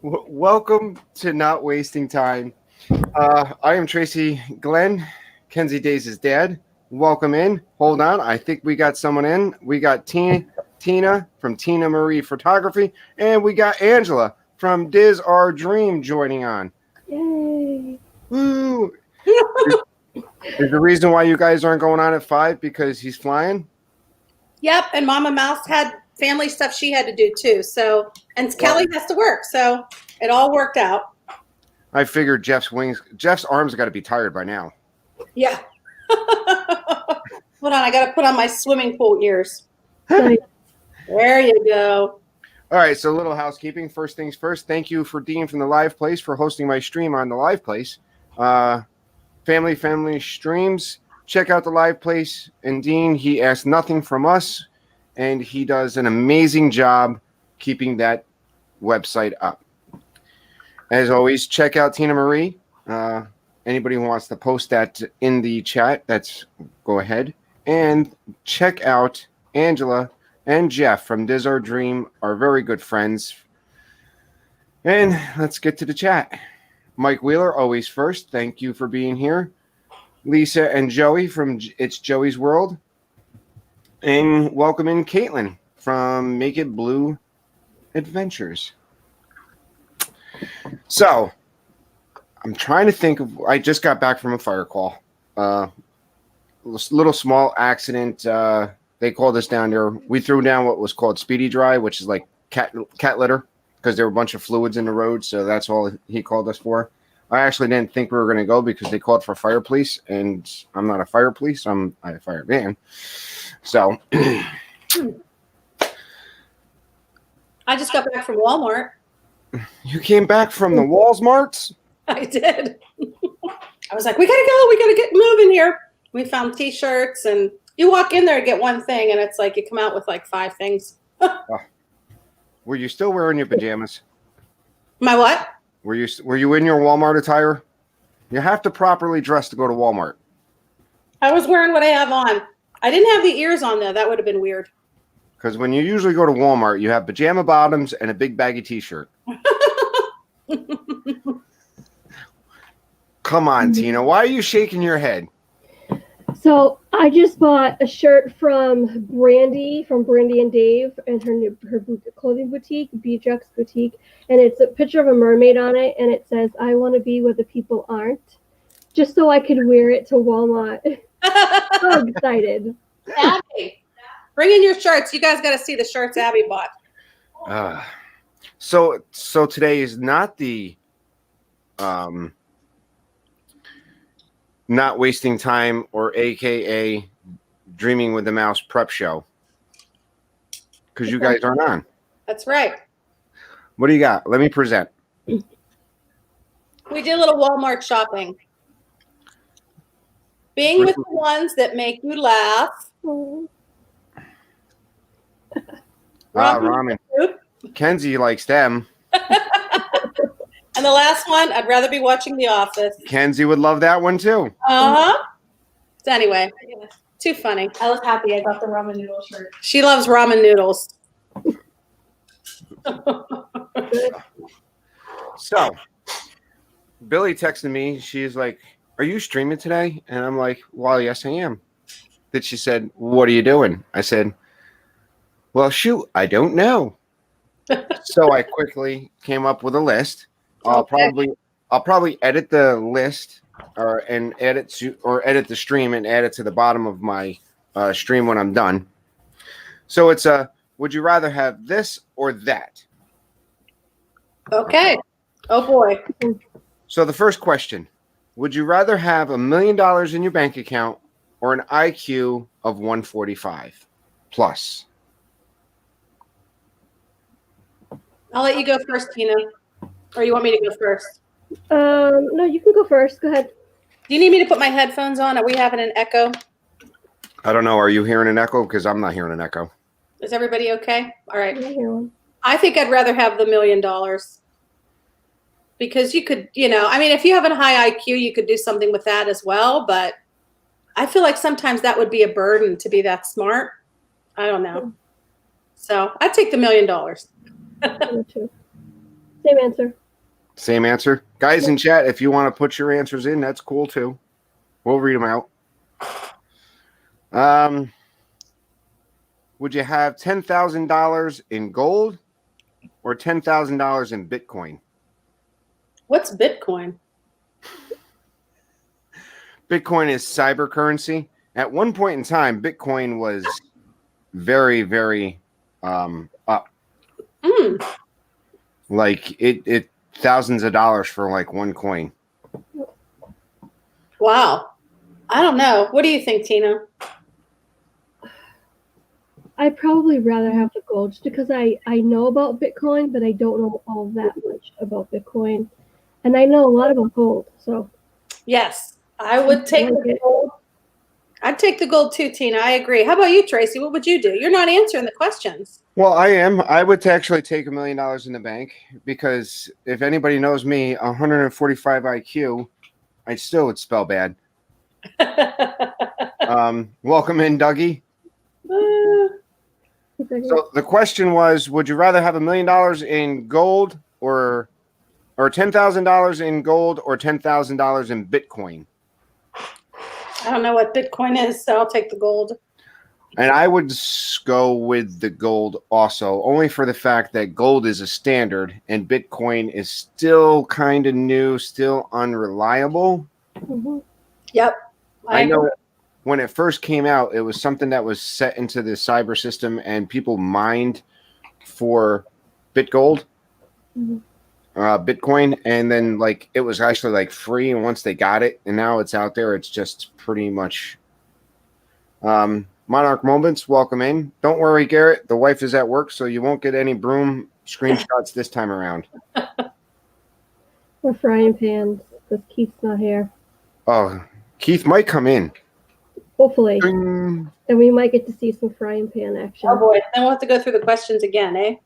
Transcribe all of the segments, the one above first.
Welcome to Not Wasting Time. I am Tracy Glenn, Kenzie Days' dad. Welcome in. Hold on. I think we got someone in. We got Tina from Tina Marie Photography, and we got Angela from Diz Our Dream joining on. Yay! Woo! Is the reason why you guys aren't going on at 5 because he's flying? Yep, and Mama Mouse had family stuff she had to do too. So, and Kelly has to work, so it all worked out. I figured Jeff's arms got to be tired by now. Yeah. Hold on, I got to put on my swimming pool ears. Nice. There you go. All right, so a little housekeeping. First things first, thank you for Dean from the Live Place for hosting my stream on the Live Place. Family streams. Check out the Live Place. And Dean, he asks nothing from us, and he does an amazing job keeping that website up. As always, check out Tina Marie. Anybody who wants to post that in the chat, go ahead. And check out Angela and Jeff from Diz Our Dream, are very good friends. And let's get to the chat. Mike Wheeler, always first. Thank you for being here. Lisa and Joey from It's Joey's World. And welcome in Caitlin from Make It Blue Adventures. So, I'm trying to think of, I just got back from a fire call. Little small accident. They called us down there. We threw down what was called speedy dry, which is like cat litter, because there were a bunch of fluids in the road. So that's all he called us for. I actually didn't think we were going to go because they called for fire police, and I'm not a fire police. I'm a fireman. So I just got back from Walmart. You came back from the Walmarts? I did. I was like, we gotta go. We gotta get moving here. We found T-shirts, and you walk in there to get one thing, and it's like you come out with like 5 things. Were you still wearing your pajamas? My what? Were you in your Walmart attire? You have to properly dress to go to Walmart. I was wearing what I have on. I didn't have the ears on though. That would have been weird. Because when you usually go to Walmart, you have pajama bottoms and a big baggy T-shirt. Come on, Tina. Why are you shaking your head? So I just bought a shirt from Brandy and Dave and her clothing boutique, Beatrix Boutique, and it's a picture of a mermaid on it, and it says, "I want to be where the people aren't," just so I could wear it to Walmart. So excited. Abby, bring in your shirts. You guys got to see the shirts Abby bought. So today is not the Not Wasting Time, or AKA Dreaming with the Mouse prep show, because you guys aren't on. That's right. What do you got? Let me present. We did a little Walmart shopping. Being with the ones that make you laugh. Ramen. Kenzie likes them. And the last one, I'd rather be watching The Office. Kenzie would love that one too. So anyway, too funny. I was happy I got the ramen noodle shirt. She loves ramen noodles. So, Billy texted me. She's like, "Are you streaming today?" And I'm like, "Well, yes, I am." Then she said, "What are you doing?" I said, "Well, shoot, I don't know." So I quickly came up with a list. I'll probably edit the list edit the stream and add it to the bottom of my stream when I'm done. So it's would you rather have this or that? Okay. Oh boy. So the first question, would you rather have $1 million in your bank account or an IQ of 145 plus? I'll let you go first, Tina. Or you want me to go first? No, you can go first. Go ahead. Do you need me to put my headphones on? Are we having an echo? I don't know. Are you hearing an echo? Because I'm not hearing an echo. Is everybody okay? All right. I hear one. I think I'd rather have the $1 million. Because you could, I mean, if you have a high IQ, you could do something with that as well. But I feel like sometimes that would be a burden to be that smart. I don't know. So I'd take the $1 million. Me too. Same answer. Same answer. Guys in chat, if you want to put your answers in, that's cool too. We'll read them out. Would you have $10,000 in gold or $10,000 in Bitcoin? What's Bitcoin? Bitcoin is cyber currency. At one point in time, Bitcoin was very, very up. Like it thousands of dollars for like one coin. Wow. I don't know. What do you think, Tina? I'd probably rather have the gold just because I know about Bitcoin, but I don't know all that much about Bitcoin. And I know a lot about gold. So Yes, I would take the gold. I'd take the gold too, Tina. I agree. How about you, Tracy? What would you do? You're not answering the questions. Well, I am. I would actually take $1 million in the bank because if anybody knows me, 145 IQ, I still would spell bad. Welcome in, Dougie. So the question was, would you rather have $1 million in gold or $10,000 in gold or $10,000 in Bitcoin? I don't know what Bitcoin is, so I'll take the gold. And I would go with the gold also, only for the fact that gold is a standard and Bitcoin is still kind of new, still unreliable. Mm-hmm. Yep. I know when it first came out, it was something that was set into the cyber system and people mined for Bitgold, Bitcoin. And then like, it was actually like free. And once they got it and now it's out there, it's just pretty much, Monarch Moments, welcome in. Don't worry, Garrett. The wife is at work, so you won't get any broom screenshots this time around. Or frying pans, because Keith's not here. Oh, Keith might come in. Hopefully. Ding. And we might get to see some frying pan action. Oh boy, then we'll have to go through the questions again, eh?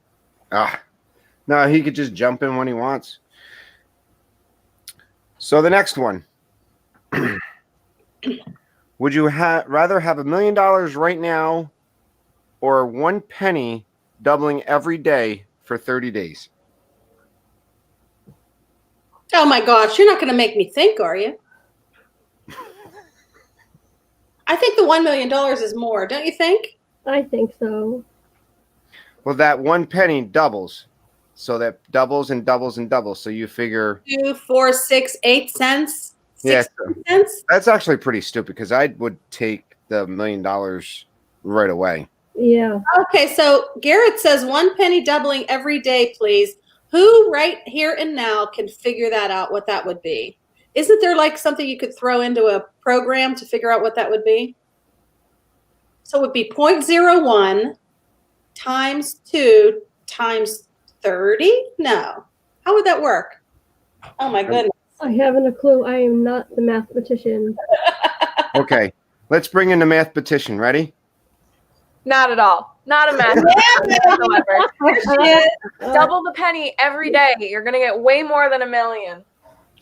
No, he could just jump in when he wants. So the next one. Would you rather have $1 million right now or 1 penny doubling every day for 30 days? Oh my gosh, you're not going to make me think, are you? I think the $1 million is more, don't you think? I think so. Well, that 1 penny doubles. So that doubles and doubles and doubles. So you figure 2, 4, 6, 8 cents. Yeah, 16 cents. that's actually pretty stupid because I would take the $1 million right away. Yeah. Okay, so Garrett says 1 penny doubling every day, please. Who right here and now can figure that out, what that would be? Isn't there like something you could throw into a program to figure out what that would be? So it would be 0.01 times 2 times 30? No. How would that work? Oh my goodness. I haven't a clue. I am not the mathematician. Okay, let's bring in the mathematician. Ready? Not at all. Not a math whatsoever. Double the penny every day. You're gonna get way more than $1 million.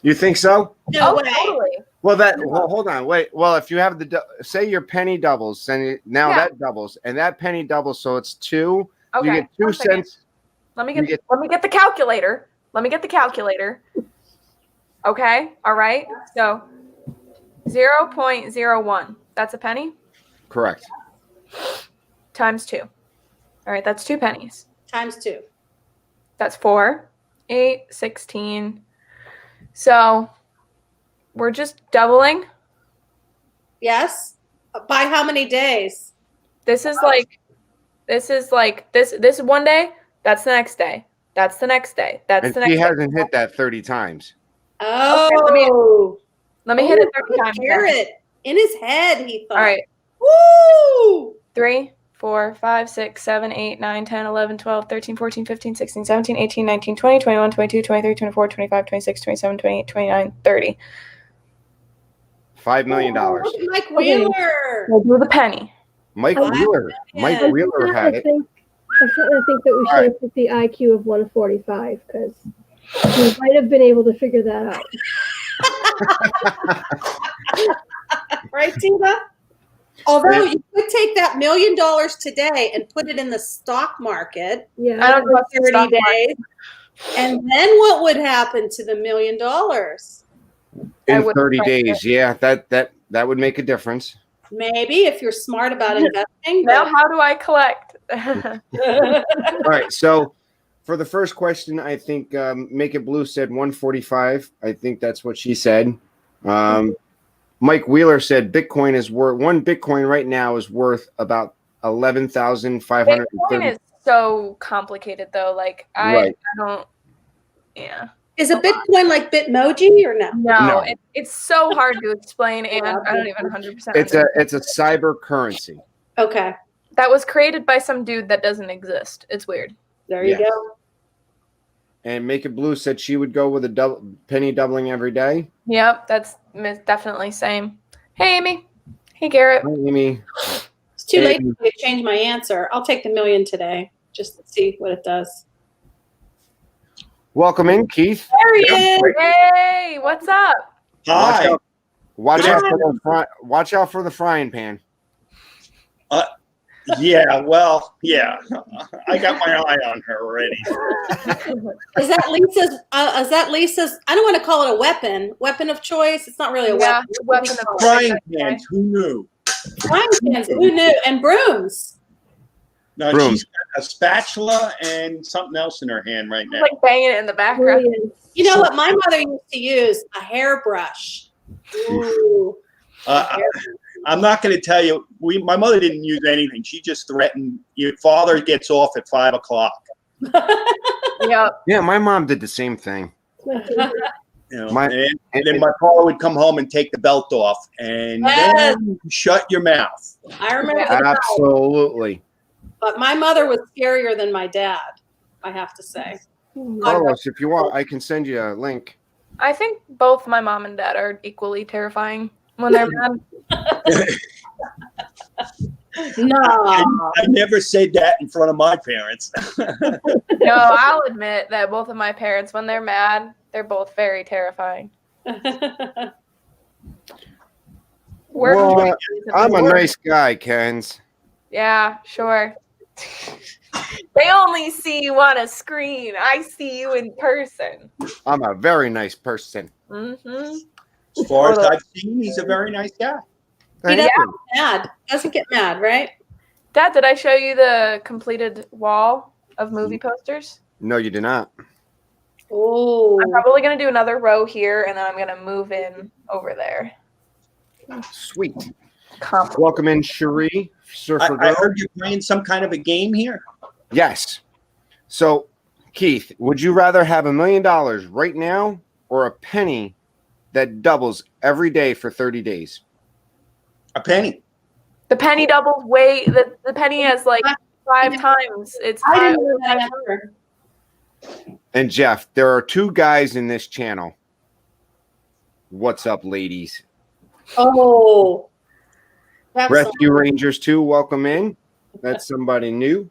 You think so? No Oh, way. totally. Well, hold on, wait. Well, if you have say your penny doubles, and now Yeah. that doubles, and that penny doubles, so it's 2. Okay. You get 2 1 second. cents. Let me get the calculator. Okay. All right. So 0.01. That's a penny Correct. times 2. All right. That's 2 pennies. Times 2. That's 4, 8, 16. So we're just doubling. Yes. By how many days? This is like this 1 day. That's the next day. That's the next day. That's And the next he day. hasn't hit that 30 times. Oh. Let me hit it 30 times. then. Garrett. In his head, he thought. All right. Woo! 3, 4, 5, 6, 7, 8, 9, 10, 11, 12, 13, 14, 15, 16, 17, 18, 19, 20, 21, 22, 23, 24, 25, 26, 27, 28, 29, 30. $5 million. Look at Mike Wheeler. We'll do the penny. Mike Oh, Wheeler. Mike yeah. Wheeler had it. I think that we should have put the IQ of 145 because we might have been able to figure that out. Right, Tina? Although you could take that $1 million today and put it in the stock market Yeah. I don't know for about the 30 stock market. days. And then what would happen to the $1 million? I In wouldn't 30 trust days. Yeah, that would make a difference. Maybe if you're smart about investing. Now, how do I collect? but- All right. So for the first question, I think Make It Blue said 145. I think that's what she said. Mike Wheeler said Bitcoin is worth one Bitcoin right now is worth about 11,530. Bitcoin is so complicated, though. Like, Right. I don't. Yeah. Is a Bitcoin like Bitmoji or no? No, No. it's so hard to explain, and I don't even 100%. It's a cyber currency. Okay. That was created by some dude that doesn't exist. It's weird. There you Yes. go. And Make It Blue said she would go with a penny doubling every day. Yep, that's definitely same. Hey, Amy. Hey, Garrett. Hi, Amy. It's too late And- for me to change my answer. I'll take the $1 million today just to see what it does. Welcome in, Keith. There he is. Hey, what's up? Watch Hi. out, watch Good out for the watch out for the frying pan. Yeah, well, yeah. I got my eye on her already. Is that Lisa's? Is that Lisa's? I don't want to call it a weapon of choice. It's not really a Yeah, weapon. weapon of choice. Frying pans, who knew? Frying pans, who knew? And brooms. No, Broom. she's got a spatula and something else in her hand right now. Like banging it in the background. Brilliant. You know what my mother used to use? A hairbrush. Ooh. I'm not going to tell you. My mother didn't use anything. She just threatened. Your father gets off at 5 o'clock. Yep. Yeah, my mom did the same thing. It's my favorite. You know, My- and then my father would come home and take the belt off and Yes. then shut your mouth. I remember Yeah. that. Absolutely. But my mother was scarier than my dad, I have to say. Carlos, if you want, I can send you a link. I think both my mom and dad are equally terrifying when they're mad. No. I never said that in front of my parents. No, I'll admit that both of my parents, when they're mad, they're both very terrifying. Well, I'm a nice guy, Ken's. Yeah, sure. They only see you on a screen. I see you in person. I'm a very nice person. Mm-hmm. As far as I've seen, he's a very nice guy. Thank doesn't you. mad. Doesn't get mad, right? Dad, did I show you the completed wall of movie posters? No, you did not. Oh. I'm probably going to do another row here, and then I'm going to move in over there. Sweet. Comp- Welcome in, Cherie, Surfer I Girl. heard you're playing some kind of a game here. Yes. So, Keith, would you rather have $1 million right now or a penny that doubles every day for 30 days? A penny. The penny doubles way. The penny has like 5 times. It's I 5. didn't know that either. And Jeff, there are 2 guys in this channel. What's up, ladies? Oh. That's Rescue Rangers 2, welcome in. That's somebody new.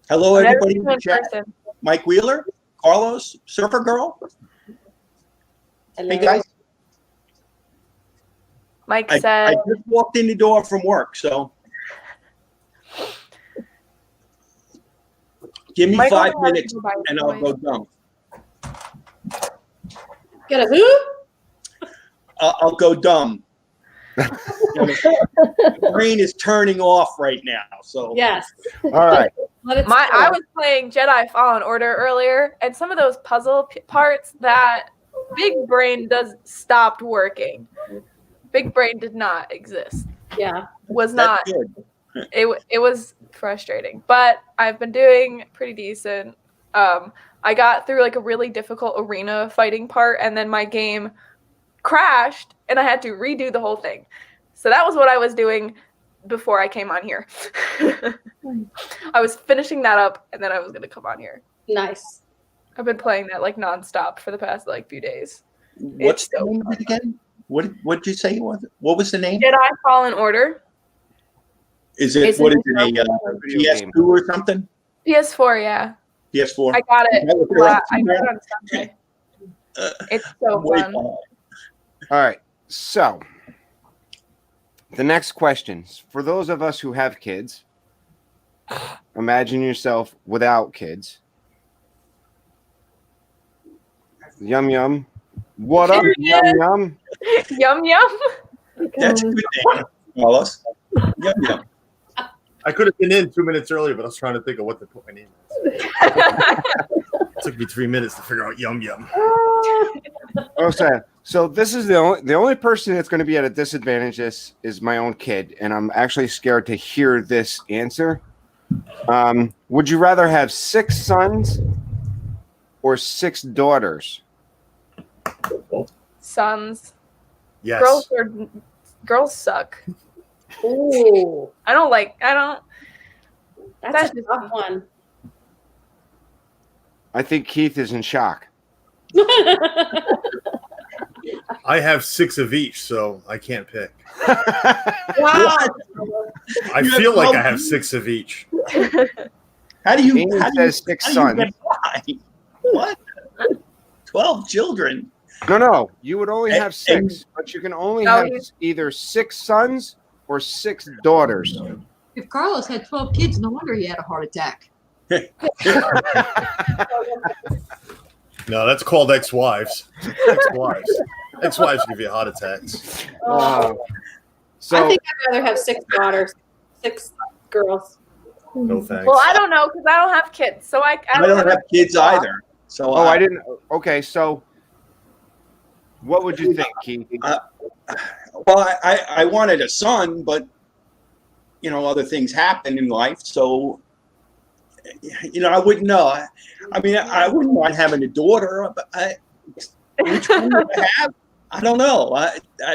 Hello, I've never everybody seen in you the in chat. person. Mike Wheeler, Carlos, Surfer Girl. Hey, guys. Mike I said, just walked in the door from work, so give me Michael 5 has to minutes go by his and I'll voice. go dumb. Get a who? I'll go dumb. The brain is turning off right now, so Yes. All right. Let it I spill. was playing Jedi Fallen Order earlier, and some of those puzzle parts that Big Brain stopped working. Big Brain did not exist. Yeah. Was not. that's good. It was frustrating, but I've been doing pretty decent. I got through like a really difficult arena fighting part, and then my game crashed, and I had to redo the whole thing. So that was what I was doing before I came on here. I was finishing that up, and then I was gonna come on here. Nice. I've been playing that like nonstop for the past like few days. What's It's the so name of it again? What did you say it was? What was the name? Jedi Fallen Order, Is it It's what a is it? Video A game. PS2 or something? PS4. Yeah, PS4. I got it. That was your I got it on Sunday. Uh, It's so Way fun. fun. All right. So, the next questions for those of us who have kids. Imagine yourself without kids. Yum yum. What up, yum yum? Yum yum. That's a good name, Carlos. Yum yum. I could have been in 2 minutes earlier, but I was trying to think of what to put my name in. It took me 3 minutes to figure out yum yum. Okay, so this is the only person that's going to be at a disadvantage. This is my own kid, and I'm actually scared to hear this answer. Would you rather have 6 sons or 6 daughters? Sons. Yes. Girls suck. Ooh, I don't. that's a tough one. I think Keith is in shock. I have 6 of each, so I can't pick. Wow. I You feel have like 12 I have 6 of each. How do you? Amy How do you says 6 how do sons. you get by? What? 12 children. No, you would only have And- 6, but you can only No, have either 6 sons or 6 daughters. If Carlos had 12 kids, no wonder he had a heart attack. No, that's called ex-wives. Ex-wives. Ex-wives give you heart attacks. Uh, I so think I'd rather have 6 daughters, 6 girls. No thanks. Well, I don't know because I don't have kids, so I I don't have kids either. So I didn't. Okay, so what would you think, Keith? Well, I wanted a son, but other things happen in life, so I wouldn't know. I mean, I wouldn't mind having a daughter, but which one would I have? I don't know.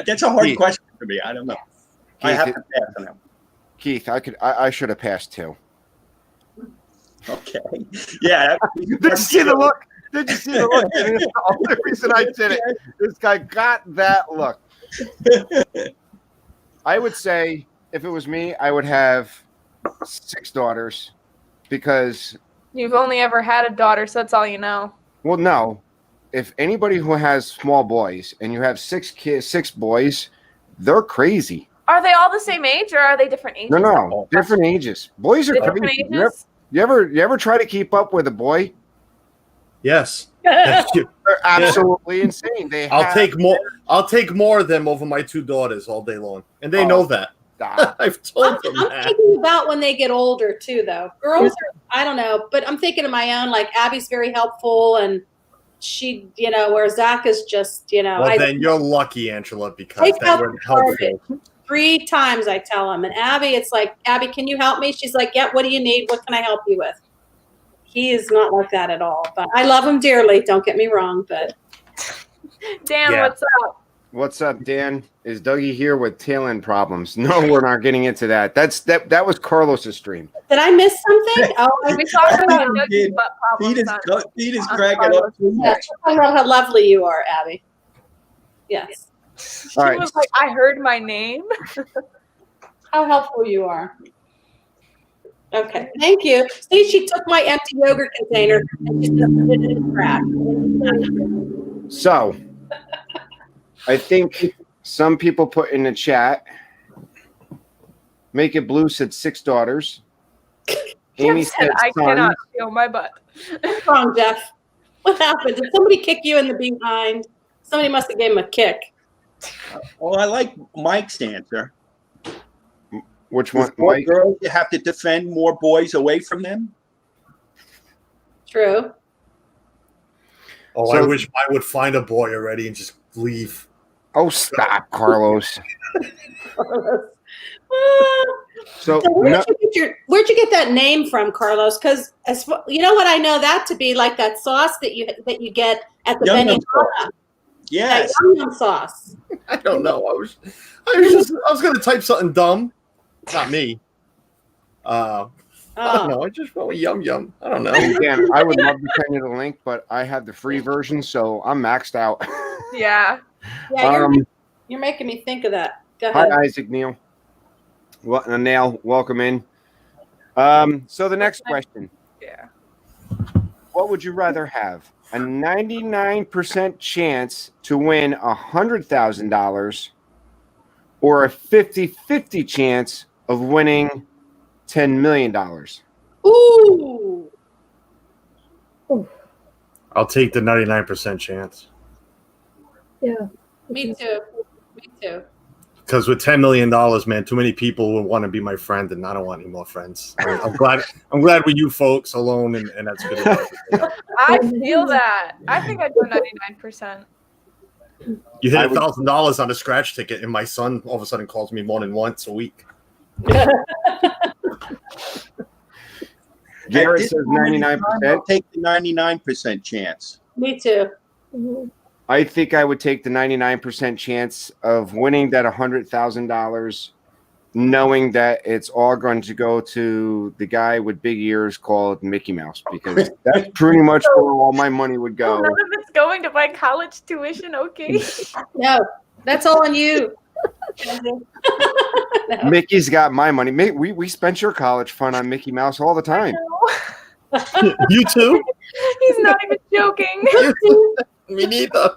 That's a hard Keith. question for me. I don't know. I have Keith, to pass on that. Keith, I should have passed too. Okay. Yeah. Did you see the look? Did you see the look? And it's the only reason I did it. This guy got that look. I would say if it was me, I would have 6 daughters because, You've only ever had a daughter, so that's all you know. well, no. If anybody who has small boys and you have 6 kids, 6 boys, they're crazy. Are they all the same age, or are they different ages? No, different ages. Boys are Different crazy. ages. You ever try to keep up with a boy? Yes. Thank you. They're absolutely insane. They I'll have take more. I'll take more of them over my 2 daughters all day long, and they know that. Stop. I've I'm, told them I'm that. thinking about when they get older too, though. Girls are, I don't know, but I'm thinking of my own. Like Abby's very helpful, and she, where Zach is just, Well, then you're lucky, Angela, because Take that out would the help. garbage. 3 times I tell him, and Abby, it's like, Abby, can you help me? She's like, yeah. What do you need? What can I help you with? He is not like that at all. But I love him dearly. Don't get me wrong, but Dan, Yeah. what's up? What's up, Dan? Is Dougie here with tail end problems? No, we're not getting into that. That was Carlos's stream. did I miss something? Oh, We talked about You Dougie's did. butt problems. Pete is on cracking up Carlos. too yeah. much. Talking about how lovely you are, Abby. Yes. She All right. was like, I heard my name. How helpful you are. Okay, thank you. See, she took my empty yogurt container and she just put it in the trash. So, I think some people put in the chat. Make It Blue said 6 daughters. Amy Jeff said I sons. cannot feel my butt. What's wrong, Jeff? What happened? Did somebody kick you in the behind? Somebody must have gave him a kick. Well, I like Mike's answer. Which one? With more Mike? girls, you have to defend more boys away from them. True. Oh, So- I wish I would find a boy already and just leave. Oh, stop, Carlos. So, So no, where'd you get that name from, Carlos? Because you know what I know that to be, like that sauce that you get at the Yum Yum Benihana. That Yes. yum yum sauce. I don't know. I was gonna type something dumb. Not me. I don't Oh. know. I just went with yum yum. I don't know. again, I would love to send you the link, but I have the free version, so I'm maxed out. Yeah. Yeah, Um, you're making me think of that. Go Hi, ahead. Isaac Neil. Nail, welcome in. So the next question. Yeah. What would you rather have? A 99% chance to win $100,000 or a 50-50 chance of winning $10 million? Ooh. I'll take the 99% chance. Yeah. Me too. Me too. Because with $10 million, man, too many people will want to be my friend, and I don't want any more friends. I'm glad we're you folks alone, and that's good. I feel that. I think I'd go 99%. You hit $1,000 on a scratch ticket, and my son all of a sudden calls me more than once a week. Garrett At this says moment in 99%. time, I'll take the 99% chance. Me too. Mhm. I think I would take the 99% chance of winning that $100,000, knowing that it's all going to go to the guy with big ears called Mickey Mouse, because that's pretty much where all my money would Oh, go. none of it's going to my college tuition, okay? No, that's all on you. No. Mickey's got my money. We spent your college fund on Mickey Mouse all the time. You too? He's not even joking. Me neither.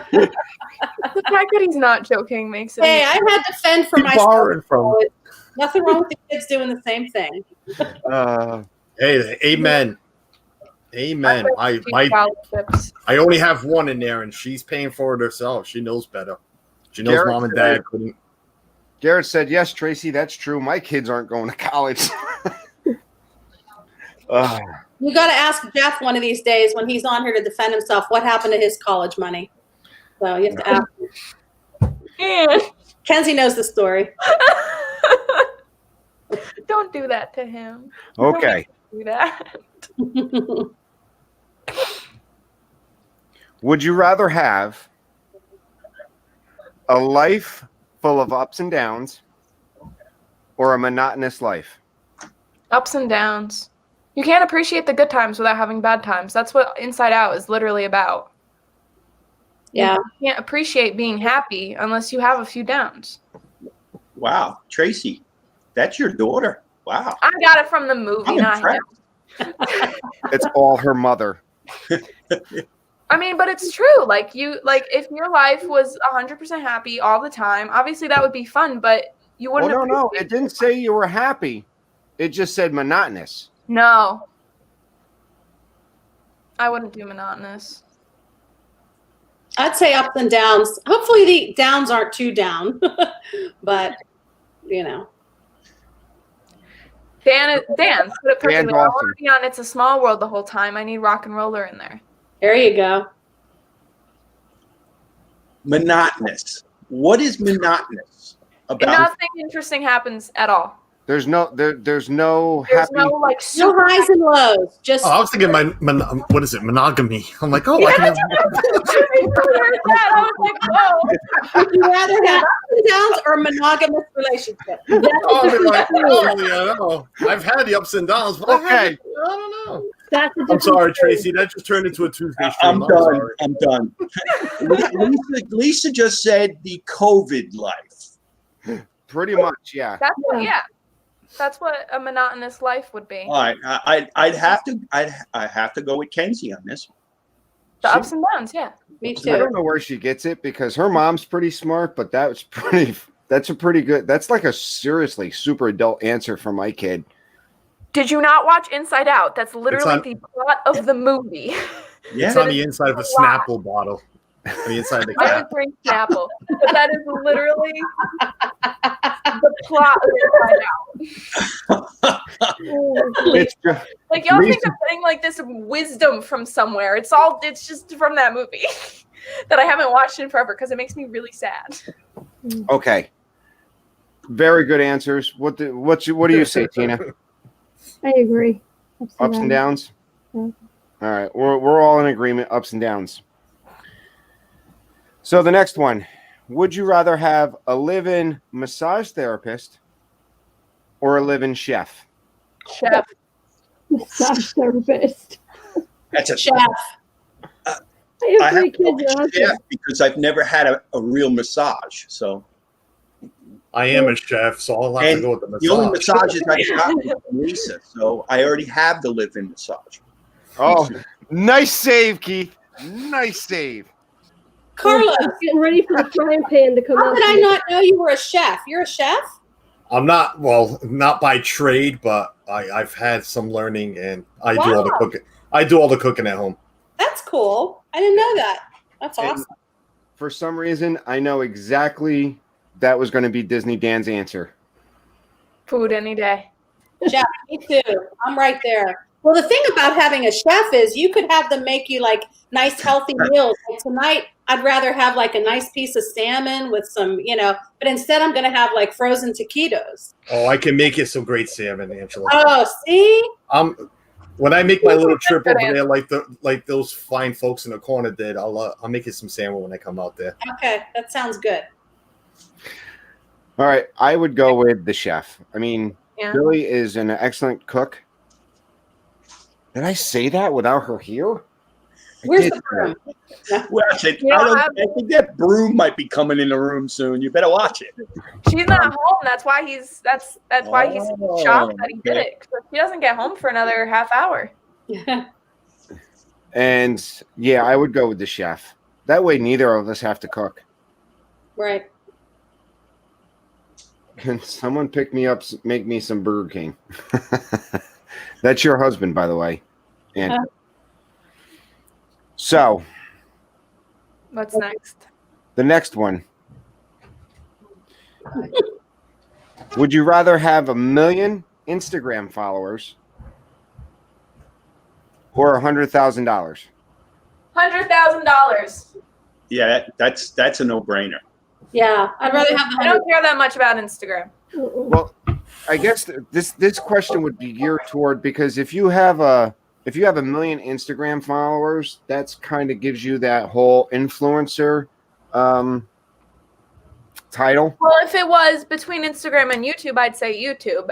The fact that he's not joking makes it. Hey, I had to fend for myself. Borrowing from. Nothing wrong with the kids doing the same thing. Hey, amen. Amen. Scholarships. I only have one in there, and she's paying for it herself. She knows better. She knows Garrett mom and dad couldn't. Garrett said, yes, Tracy, that's true. My kids aren't going to college. You got to ask Jeff one of these days when he's on here to defend himself what happened to his college money. So you have to ask him. Yeah. Kenzie knows the story. Don't do that to him. Okay. Don't do that. Would you rather have a life full of ups and downs or a monotonous life? Ups and downs. You can't appreciate the good times without having bad times. That's what Inside Out is literally about. Yeah. You can't appreciate being happy unless you have a few downs. Wow, Tracy, that's your daughter. Wow. I got it from the movie, I'm not impressed. him. It's all her mother. I mean, but it's true. Like if your life was 100% happy all the time, obviously that would be fun, but you Well, wouldn't. no. It didn't say you were happy. It just said monotonous. No. I wouldn't do monotonous. I'd say ups and downs. Hopefully the downs aren't too down. But, you know. Dan, put it perfectly. Dan's I want awesome. to be on It's a Small World the whole time. I need Rock and Roller in there. There you go. Monotonous. What is monotonous And about? nothing interesting happens at all. There's no There's happy. no like No super. highs and lows. Just Oh, I was thinking what is it? Monogamy. I'm like, oh, I can have. I was like, whoa. would you rather have ups and downs or a monogamous relationship? Oh, I'm like, oh, yeah, no. I've had the ups and downs, but Okay. I don't know. That's a I'm different sorry, story. Tracy. That just turned into a Tuesday I'm stream. done. Sorry. I'm done. Lisa just said the COVID life. Pretty much, yeah. That's what, yeah. That's what a monotonous life would be. All right, I'd have to go with Kenzie on this. The ups and downs, yeah. Me I too. don't know where she gets it because her mom's pretty smart, but that's a pretty good. That's like a seriously super adult answer for my kid. Did you not watch Inside Out? That's literally on- the plot of the movie. Yeah. It's on the inside of a Snapple bottle. On the inside of the I cap. would drink Snapple, but that is literally the plot of Inside Out. It's just, Like y'all think Lisa- I'm getting like this wisdom from somewhere. It's just from that movie that I haven't watched in forever because it makes me really sad. okay. Very good answers. What do you say, Tina? I agree. Ups and downs. Yeah. All right, we're all in agreement. Ups and downs. So the next one: would you rather have a live-in massage therapist or a live-in chef? Chef. Massage therapist. That's a Chef. I I have have 3 to go kids. with chef because I've never had a real massage. So I am a chef, so I'll have to And go with the the only massage. massages I've gotten is from Lisa. So I already have the live-in massage. Oh, nice save, Keith. Nice save. Carlos, I'm getting ready for the frying pan to come how out. did I not know you were a chef? You're a chef? I'm not not by trade, but I've had some learning, and I do all the Wow. cooking. I do all the cooking at home. That's cool. I didn't know that. That's And awesome. for some reason, I know exactly that was going to be Disney Dan's answer. Food any day. Me too. I'm right there. Well, the thing about having a chef is you could have them make you like nice, healthy meals. Like tonight, I'd rather have like a nice piece of salmon with some, but instead I'm going to have like frozen taquitos. Oh, I can make you some great salmon, Angela. Oh, see? When I make my little trip Good over there, like those fine folks in the corner did, I'll make you some salmon when I come out there. Okay, that sounds good. All right, I would go with the chef. I mean, Yeah. Billy is an excellent cook. Did I say that without her here? I Where's did the broom? Watch it. You know, I think that broom might be coming in the room soon. You better watch it. She's not home. That's why he's why he's Oh, shocked that he did okay. it. 'Cause he doesn't get home for another half hour. And yeah, I would go with the chef. That way, neither of us have to cook. Right. Can someone pick me up, make me some Burger King? That's your husband, by the way. And so What's next? the next one. Would you rather have 1 million Instagram followers or $100,000? $100,000. Yeah, that's a no-brainer. Yeah, I'd rather have I don't care that much about Instagram. Well, I guess this question would be geared toward, because if you have 1 million Instagram followers, that's kind of gives you that whole influencer title. Well, if it was between Instagram and YouTube, I'd say YouTube.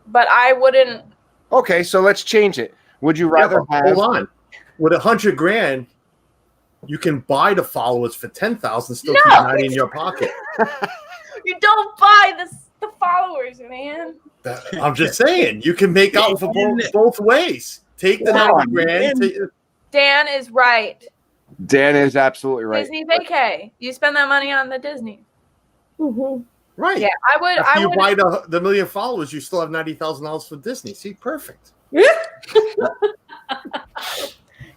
But I wouldn't. Okay, so let's change it. Would you rather have? Hold on. With $100,000, you can buy the followers for $10,000, still keep 90 in your pocket. You don't buy the followers, man. I'm just saying, you can make out for both ways. Take the $90,000. Dan is right. Dan is absolutely right. Disney vacay. You spend that money on the Disney. Mhm. Right. Yeah, I would. After I you would. buy the 1 million followers, you still have $90,000 for Disney. See, perfect.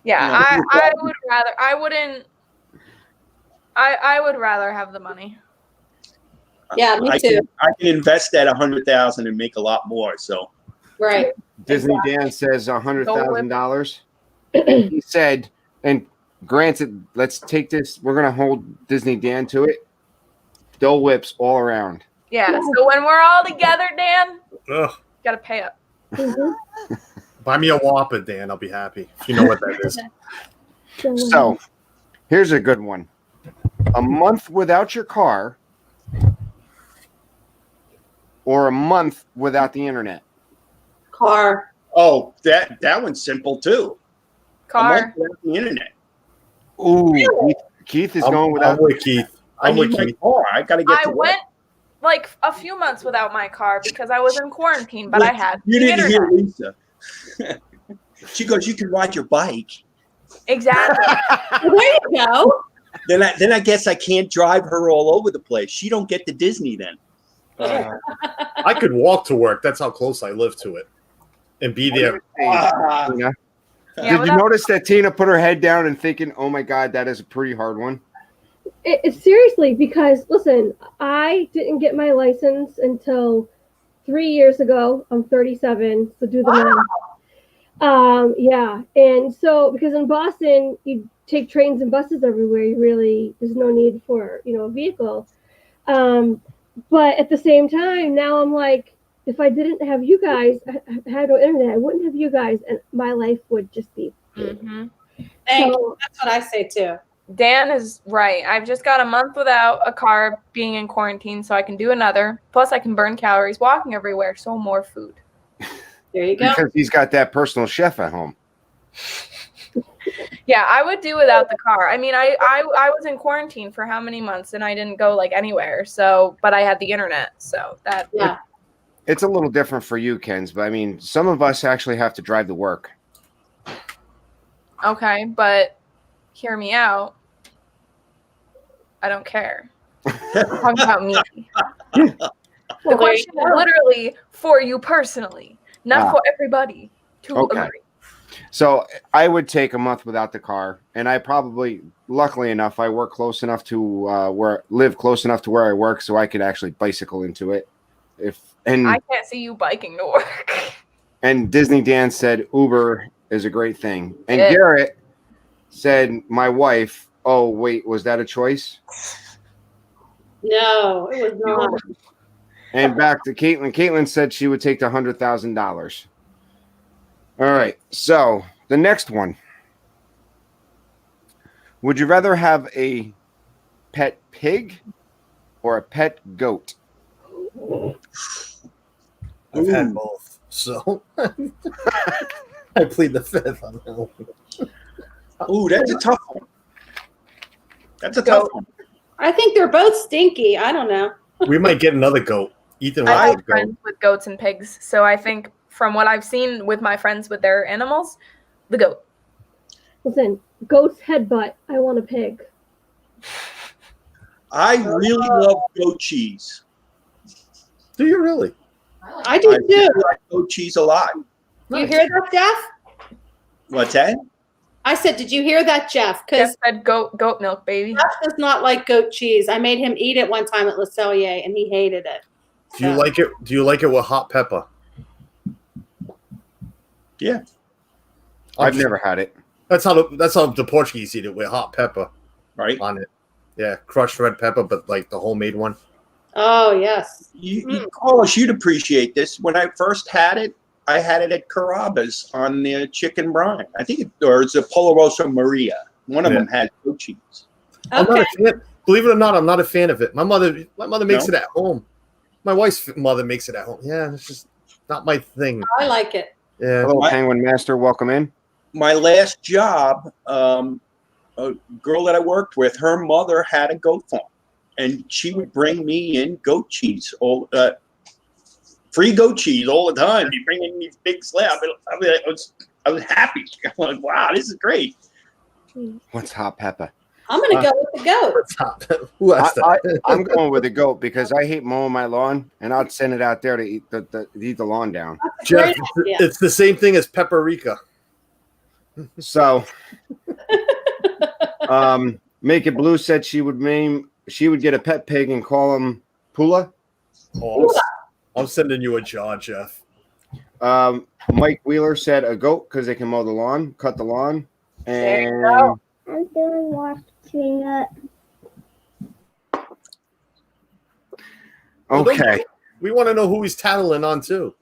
Yeah, I would rather. I wouldn't. I would rather have the money. Yeah, me I too. can invest that 100,000 and make a lot more. So Right. Disney Dan says $100,000. He said, and granted, let's take this. We're gonna hold Disney Dan to it. Dole whips all around. Yeah. So when we're all together, Dan, Ugh. gotta pay up. Mhm. Buy me a Whopper, Dan. I'll be happy. If you know what that is. So, here's a good one: a month without your car, or a month without the internet. Car. oh, that one's simple too. A Car. month without the internet. Ooh, Keith is going without. I'm with Keith. I I'm need with my Keith. car. I got to get I to work. went like a few months without my car because I was in quarantine, but I had You the didn't internet. hear Lisa. She goes, "You can ride your bike." Exactly. There you go. Then I guess I can't drive her all over the place. She don't get to Disney then. I could walk to work. That's how close I live to it, and be there. Ah, Tina. Yeah, Did you without- notice that Tina put her head down and thinking, "Oh my God, that is a pretty hard one." It's seriously, because listen, I didn't get my license until 3 years ago. I'm 37, so do the math. Yeah, and so because in Boston you take trains and buses everywhere, there's no need for a vehicle. But at the same time, now I'm like, if I didn't have you guys, I had no internet, I wouldn't have you guys, and my life would just be. Mhm. Thank you. So, That's what I say too. Dan is right. I've just got a month without a car being in quarantine, so I can do another. Plus, I can burn calories walking everywhere, so more food. There you go. Because he's got that personal chef at home. Yeah, I would do without the car. I mean, I was in quarantine for how many months, and I didn't go like anywhere. So, but I had the internet, so that. Yeah. It's a little different for you, Kens, but I mean, some of us actually have to drive to work. Okay, but hear me out. I don't care. I'm talking about me. The Well, question is literally for you personally, not Ah. for everybody to Okay. agree. So I would take a month without the car, and I probably, luckily enough, I work close enough to live close enough to where I work, so I could actually bicycle into it. I can't see you biking to work. And Disney Dan said Uber is a great thing, and Yeah. Garrett said my wife. Oh wait, was that a choice? No, it was not. And back to Caitlin. Caitlin said she would take the $100,000. All right. So the next one. Would you rather have a pet pig or a pet goat? I've had Ooh. both, so I plead the fifth on that one. Ooh, that's a tough one. That's a Go. tough one. I think they're both stinky. I don't know. We might get another goat. Ethan I wants have a goat. friends with goats and pigs, so I think from what I've seen with my friends with their animals, the goat. listen, goat's headbutt. I want a pig. I really love goat cheese. Do you really? I do I too. really like goat cheese a lot. You hear that, Jeff? What's that? I said, did you hear that, Jeff? Because Jeff said goat milk, baby. Jeff does not like goat cheese. I made him eat it one time at Le Cellier, and he hated it. Do you like it? Do you like it with hot pepper? Yeah. I've never had it. That's how the Portuguese eat it, with hot pepper Right? on it. Yeah, crushed red pepper, but like the homemade one. Oh, yes. Carlos, you'd appreciate this. When I first had it, I had it at Carrabba's on the chicken brine. I think or it's a Polorosa Maria. One of Yeah. them had goat cheese. I'm not Okay. a fan. Believe it or not, I'm not a fan of it. My mother makes No? it at home. My wife's mother makes it at home. Yeah, it's just not my thing. I like it. Yeah. Hello, What? Penguin Master. Welcome in. My last job, a girl that I worked with, her mother had a goat farm, and she would bring me in goat cheese, free goat cheese all the time. She'd bring in these big slabs. I was happy. I'm like, wow, this is great. What's hot pepper? I'm going to go with the goat. What's hot pepper? Who asked that? I'm going with the goat because I hate mowing my lawn, and I'd send it out there to eat the lawn down. That's a Jeff, great idea. it's the same thing as paprika. So, Make It Blue said she would get a pet pig and call him Pula. Oh, I'm sending you a jar, Jeff. Mike Wheeler said a goat because they can mow the lawn, cut the lawn, There you and go. I'm doing watching it. okay. We want to know who he's tattling on too.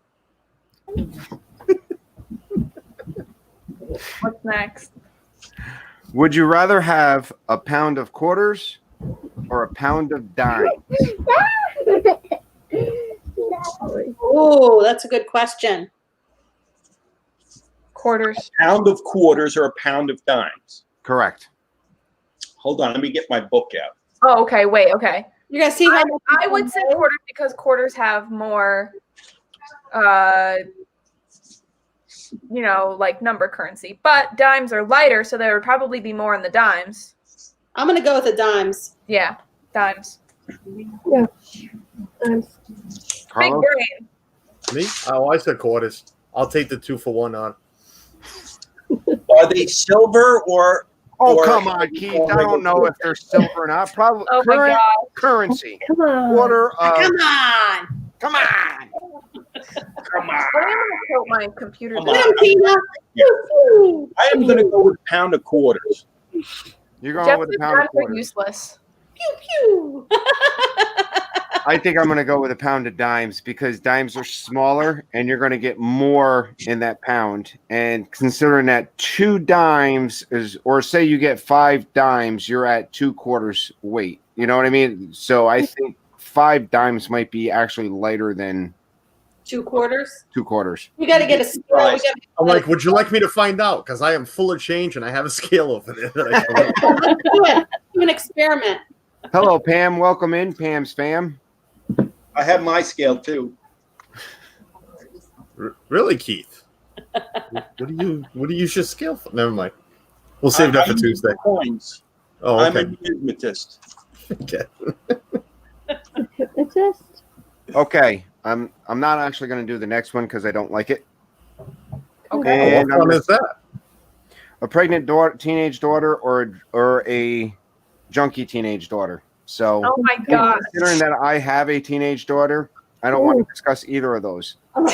What's next? Would you rather have a pound of quarters or a pound of dimes? Oh, that's a good question. Quarters. Pound of quarters or a pound of dimes. Correct. Hold on, let me get my book out. Oh, okay. Wait. Okay. You're going to see how much I would say quarters because quarters have more, like number currency. But dimes are lighter, so there would probably be more in the dimes. I'm going to go with the dimes. Yeah, dimes. Big Carlos? brain. Me? Oh, I said quarters. I'll take the 2-for-1 on. Are they silver or? Oh, or- come on, Keith. I don't know if they're silver or not. Probably Oh my current god. currency. Come on. Quarter of. Come on. Come on. Come on. I'm gonna tilt my computer Come down. on. Come, Tina. Woo-hoo. I am going to go with a pound of quarters. You're going Jeff with a is pound of dimes are quarters. useless. Pew, pew. I think I'm going to go with a pound of dimes because dimes are smaller and you're going to get more in that pound. And considering that 2 dimes is, or say you get 5 dimes, you're at 2 quarters weight. You know what I mean? So I think 5 dimes might be actually lighter than 2 quarters. 2 quarters. We got to get a scale. We Right. gotta I'm like, would you like me to find out? Because I am full of change and I have a scale over there. That I can do it. Do an experiment. Hello, Pam. Welcome in, Pam's fam. I have my scale too. Really, Keith? What do you use your scale for? Never mind. We'll save that I for Tuesday. use coins. Oh, I'm a okay. numismatist. Okay. Hypnotist. Okay, I'm not actually going to do the next one because I don't like it. Okay. Oh, And what I'm fun gonna- is that? a pregnant daughter, teenage daughter, or a junkie teenage daughter. So, Oh my god. considering that I have a teenage daughter, I don't want to discuss either of those. I'm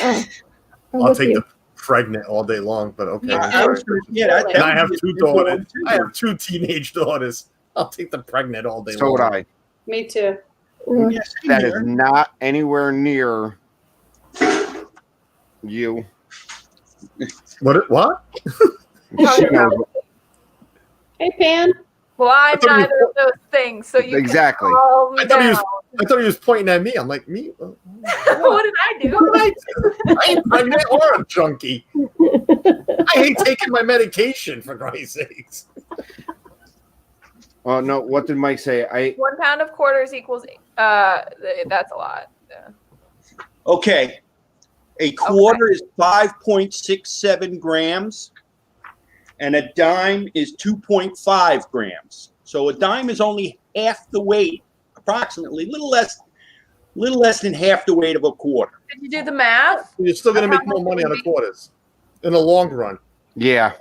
I'll with take you. the pregnant all day long, but okay. Yeah. I'm sorry. Yeah, that And I would have be a 2 good one, daughters. too. I have 2 teenage daughters. I'll take the pregnant all day So long. would I. Me too. Ugh. Yeah, same That is here. not anywhere near you. What? She knows. Hey, Pan. Well, I'm I thought you- neither of those things, so you Exactly. can calm I thought he down. was. I thought he was pointing at me. I'm like, me? What did I do? I ain't pregnant or a junkie. I hate taking my medication, for Christ's sakes. Oh no! What did Mike say? 1 pound of quarters equals. That's a lot. Yeah. Okay. A quarter is 5.67 grams, and a dime is 2.5 grams. So a dime is only half the weight, approximately, little less than half the weight of a quarter. Did you do the math? You're still going to make more money on the quarters in the long run. Yeah.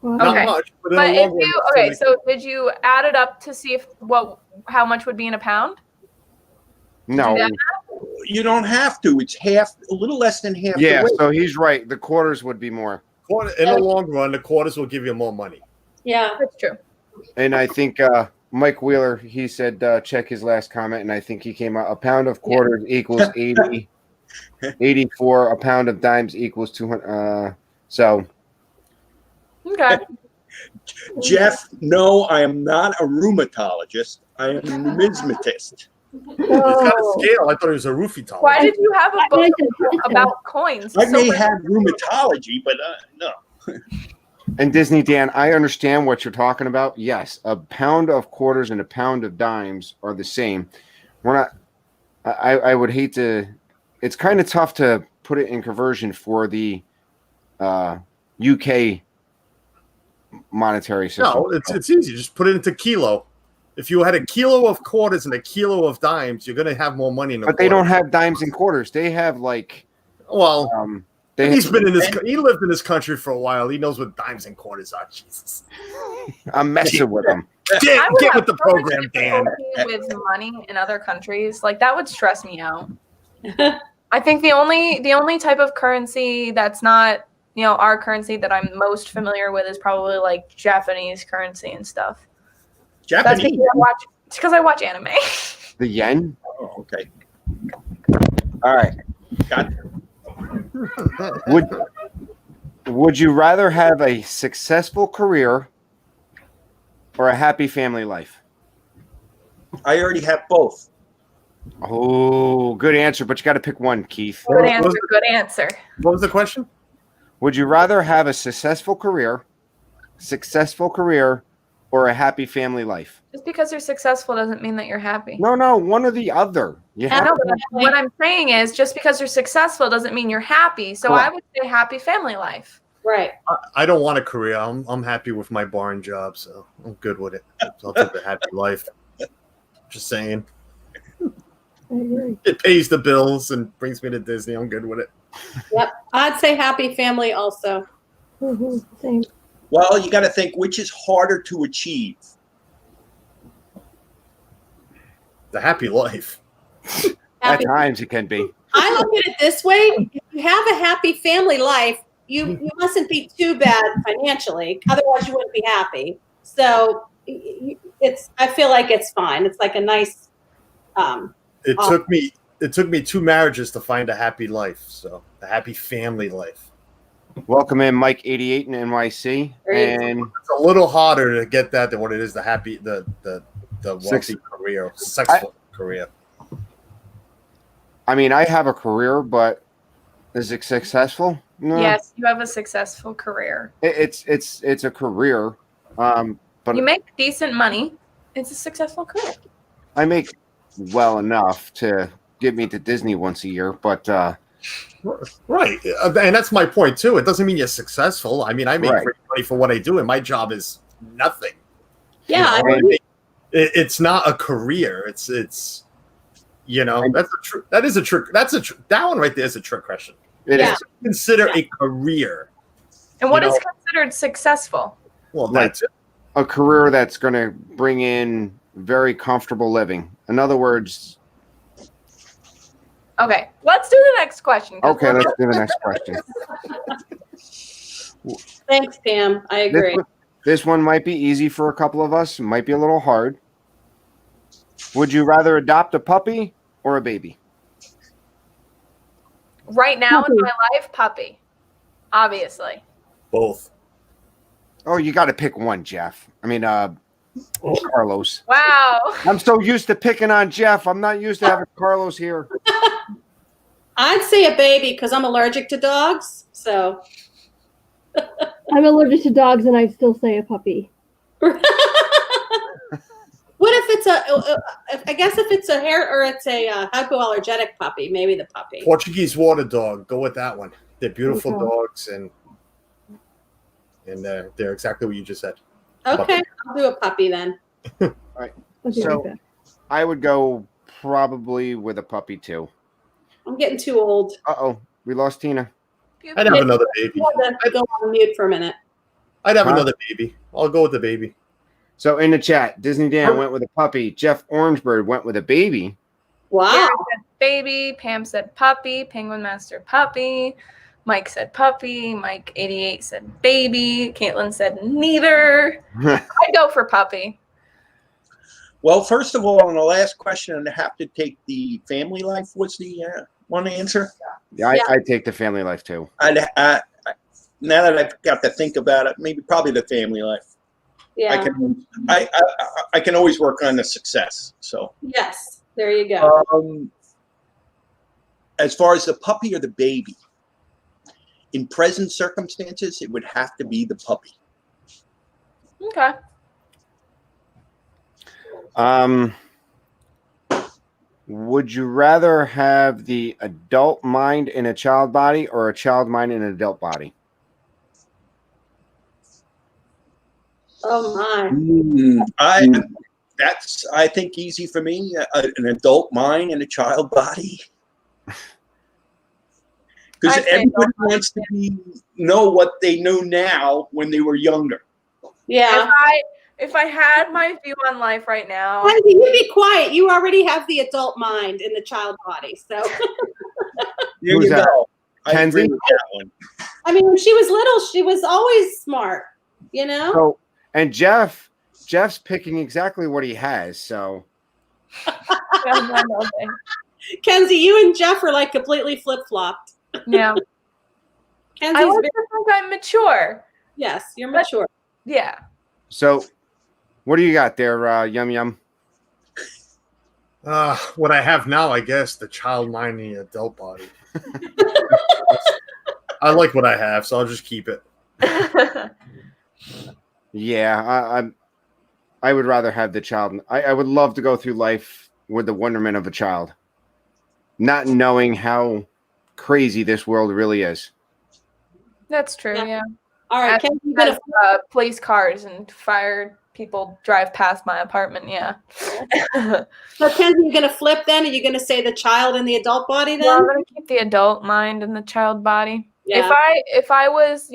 Well, Not Okay. much, but in But the if long run. you you'll okay, still so did you add it up to see if how much would be in a pound? No. that? You don't have to. It's a little less than half Yeah. the weight. So he's right. The quarters would be more. in the long run, the quarters will give you more money. Yeah. That's true. And I think Mike Wheeler, he said check his last comment, and I think he came out. A pound of quarters equals 80, 84. A pound of dimes equals 200. So Okay. Jeff, no, I am not a rheumatologist. I am a numismatist. He's got a Oh. scale. I thought he was a roofie tall. Why did you have a I book like the- about coins? I may we're- have rheumatology, but no. and Disney Dan, I understand what you're talking about. Yes, a pound of quarters and a pound of dimes are the same. We're not. I would hate to. It's kind of tough to put it in conversion for the UK monetary system. No, it's easy. Just put it into kilo. If you had a kilo of quarters and a kilo of dimes, you're going to have more money in the But they don't quarters. have dimes and quarters. They have like Well, he's been in this. and- He lived in this country for a while. He knows what dimes and quarters are. Jesus, I'm messing with them. get, I would get have with the so much program, Dan. difficulty with money in other countries. Like that would stress me out. I think the only type of currency that's not, our currency that I'm most familiar with is probably like Japanese currency and stuff. That's Japanese. because I watch anime. The yen. Oh, okay. All right. Got Would you rather have a successful career or a happy family life? I already have both. Oh, good answer, but you got to pick one, Keith. Good answer. Good answer. What was the question? Would you rather have a successful career, or a happy family life? Just because you're successful doesn't mean that you're happy. No, one or the other. You I have know, to- but what I'm saying is just because you're successful doesn't mean you're happy. So I Correct. would say happy family life. Right. I don't want a career. I'm happy with my barn job, so I'm good with it. So I'll take the happy life. Just saying. I agree. It pays the bills and brings me to Disney. I'm good with it. Yep. I'd say happy family also. Mhm, same. Well, you got to think which is harder to achieve. The happy life. At Happy. times it can be. I look at it this way: if you have a happy family life, you mustn't be too bad financially. Otherwise, you wouldn't be happy. So it's. I feel like it's fine. It's like a nice. It Oh. took me 2 marriages to find a happy life. So a happy family life. Welcome in Mike 88 in NYC. Great. And It's a little harder to get that than what it is the happy the wealthy career, successful career. I mean, I have a career, but is it successful? No. Yes, you have a successful career. It's a career. But You make decent money. It's a successful career. I make well enough to get me to Disney once a year, but Right, and that's my point too. It doesn't mean you're successful. I mean, I make Right. great money for what I do, and my job is nothing. Yeah, I And- mean, It's not a career. It's that is a trick. That one right there is a trick question. It Yeah. is. Consider a career. And what You is know- considered successful? Well, Right. that's it. A career that's going to bring in very comfortable living. In other words, Okay, let's do the next question. 'cause okay, we're- let's do the next question. thanks, Pam. I This agree. one, this one might be easy for a couple of us, might be a little hard. Would you rather adopt a puppy or a baby? Right now Puppy. in my life, puppy. Obviously. Both. Oh, you got to pick one, Jeff. I mean, Carlos. Wow. I'm so used to picking on Jeff. I'm not used to having Carlos here. I'd say a baby because I'm allergic to dogs. So I'm allergic to dogs, and I still say a puppy. what if it's I guess if it's a hair or it's a hypoallergenic puppy, maybe the puppy. Portuguese water dog. Go with that one. They're beautiful Okay. dogs, and they're exactly what you just said. Okay, I'll do a puppy then. I'll do So- that. I would go probably with a puppy too. I'm getting too old. Uh-oh, we lost Tina. I'd have another baby. I had to go on mute for a minute. I'd have Huh? another baby. I'll go with the baby. So in the chat, Disney Dan went with a puppy. Jeff Orangebird went with a baby. Wow. Gary said baby. Pam said puppy. Penguin Master puppy. Mike said puppy. Mike 88 said baby. Caitlin said neither. I'd go for puppy. Well, first of all, on the last question, I have to take the family life. What's the one answer? Yeah, I take the family life too. Now that I've got to think about it, probably the family life. Yeah. I can always work on the success. So Yes. There you go. as far as the puppy or the baby, in present circumstances, it would have to be the puppy. Okay. Would you rather have the adult mind in a child body or a child mind in an adult body? Oh my. That's I think easy for me. An adult mind and a child body. Because I'd say everybody adult wants to know what they know now when they were younger. Yeah. If I had my view on life right now, Kenzie, you be quiet. You already have the adult mind in the child body. So There Who's you that? go. I Kenzie? agree with that one. I mean, when she was little, she was always smart, you know? So, and Jeff's picking exactly what he has. So, Kenzie, you and Jeff are like completely flip-flopped. yeah. Kenzie's I like very, to think I'm mature. yes, you're mature. Yeah. so what do you got there, Yum Yum? What I have now, I guess, the child mind in the adult body. I like what I have, so I'll just keep it. Yeah, I would rather have the child. I would love to go through life with the wonderment of a child, not knowing how crazy this world really is. That's true. Yeah. Yeah. All right, As- Kenzie, you gonna As, police cars and fire people drive past my apartment. Yeah. so Kenzie, you're gonna flip then? Are you gonna say the child in the adult body then? Well, I'm gonna keep the adult mind and the child body. Yeah. If I was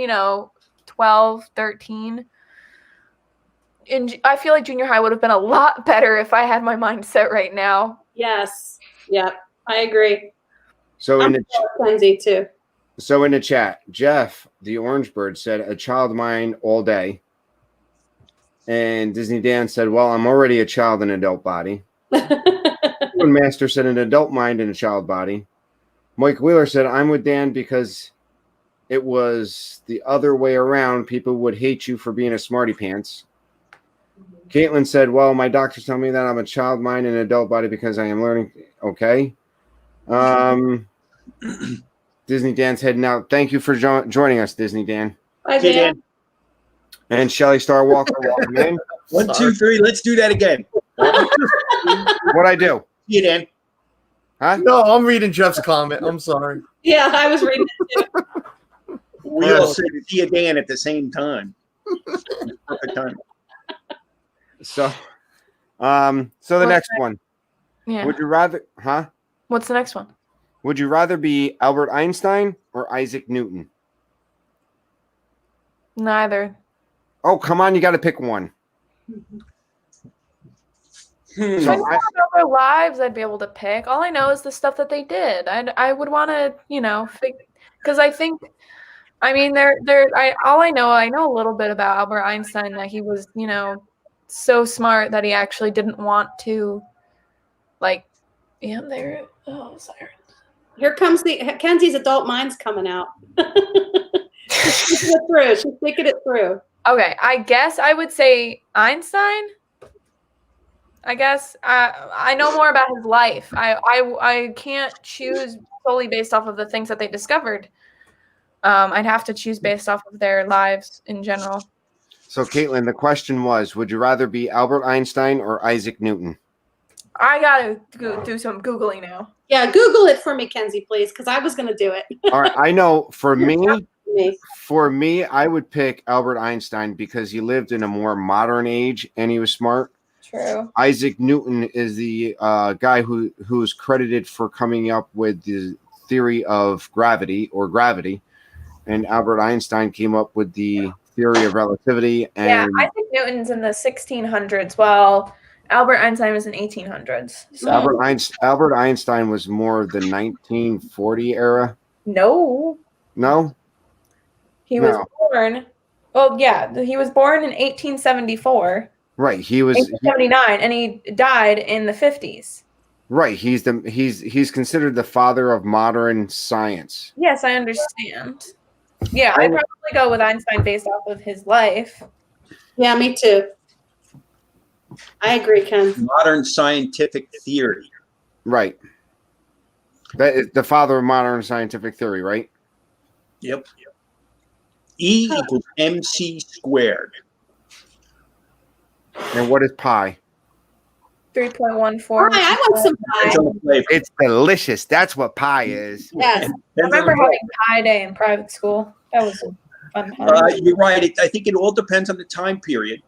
12, 13, I feel like junior high would have been a lot better if I had my mindset right now. Yes. Yep. I agree. So I'm Kenzie too. So in the chat, Jeff, the Orange Bird, said a child mind all day. And Disney Dan said, well, I'm already a child in an adult body. Penguin Master said an adult mind in a child body. Mike Wheeler said, I'm with Dan because it was the other way around. People would hate you for being a smarty pants. Caitlin said, well, my doctors tell me that I'm a child mind in an adult body because I am learning. Okay. Disney Dan's heading out. Thank you for joining us, Disney Dan. Bye, Okay, Dan. Dan. And Shelly Star Walker, welcome in. 1, 2, 3. Let's do that again. What'd I do? See you, Dan. Huh? No, I'm reading Jeff's comment. I'm sorry. Yeah, I was reading it too. We all said see you, Dan, at the same time. Perfect time. So, so the What's next one. Yeah. Would you rather? Huh? What's the next one? Would you rather be Albert Einstein or Isaac Newton? Neither. Oh, come on! You got to pick one. If So I know about their lives, I'd be able to pick. All I know is the stuff that they did. I would want to, because I think, I mean, I know a little bit about Albert Einstein, that he was, so smart that he actually didn't want to, sorry. Here comes Kenzie's adult mind's coming out. She's thinking it through. She's thinking it through. Okay, I guess I would say Einstein. I guess I know more about his life. I can't choose solely based off of the things that they discovered. I'd have to choose based off of their lives in general. So, Caitlin, the question was, would you rather be Albert Einstein or Isaac Newton? I gotta do some Googling now. Yeah, Google it for me, Kenzie, please, because I was going to do it. All right, I know for me, Me. I would pick Albert Einstein because he lived in a more modern age and he was smart. True. Isaac Newton is the guy who is credited for coming up with the theory of gravity, and Albert Einstein came up with the theory of relativity. And Isaac Newton's in the 1600s, while Albert Einstein was in 1800s. So Albert Einstein was more the 1940 era. no, No? he was born. Well, yeah, he was born in 1874. Right. He was 1879, and he died in the 50s. right. He's considered the father of modern science. Yes, I understand. Yeah, I'd probably go with Einstein based off of his life. Yeah, me too. I agree, Ken. Modern scientific theory. Right. That is the father of modern scientific theory, right? Yep. E equals MC squared. And what is pi? 3.14. Hi, I want some Depends pie. on the flavor. It's delicious. That's what pi is. Yes. I Depends on remember the having Pi Day in private school. That was a fun time. You're right. I think it all depends on the time period.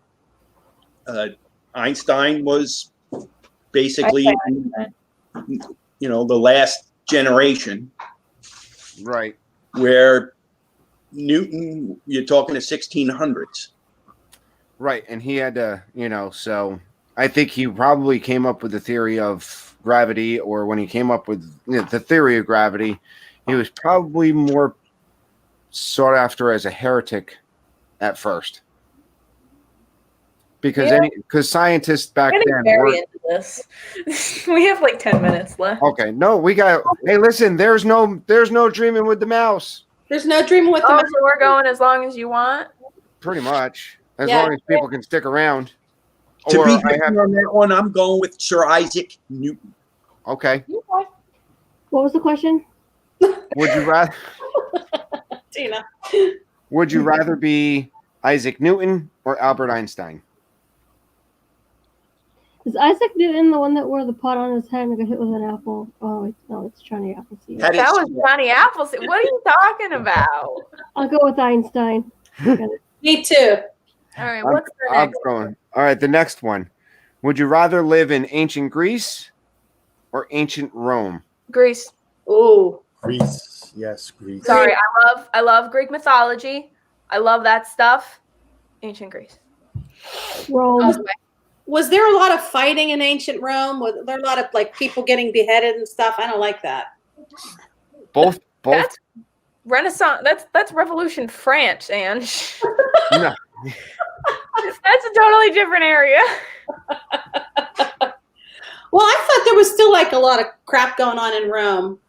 Einstein was basically, the last generation, Right. where Newton, you're talking the 1600s. Right. And he had to, so I think he probably came up with the theory of gravity, or when he came up with the theory of gravity, he was probably more sought after as a heretic at first. Because scientists back Getting then very were into this. We have like 10 minutes left. okay. No, hey, listen, there's no dreaming with the mouse. There's no dreaming with Oh, the so we're going as long as you want? Pretty much. As Yeah. long as people can stick around. To Or be I have on that one, I'm going with Sir Isaac Newton. okay. What was the question? Would you rather Tina. Would you rather be Isaac Newton or Albert Einstein? Is Isaac Newton the one that wore the pot on his head and got hit with an apple? Oh, no, it's Johnny Appleseed. That That is- was Johnny Appleseed. What are you talking about? I'll go with Einstein. Me too. All right, I'm- what's the I'm next? going. All right, the next one. Would you rather live in ancient Greece or ancient Rome? Greece. Ooh. Greece. Yes, Greece. Sorry, I love Greek mythology. I love that stuff. Ancient Greece. Rome. All the way. Was there a lot of fighting in ancient Rome? Was there a lot of people getting beheaded and stuff? I don't like that. Both. That's Renaissance. That's Revolution France, Ange. No. That's a totally different area. Well, I thought there was still a lot of crap going on in Rome.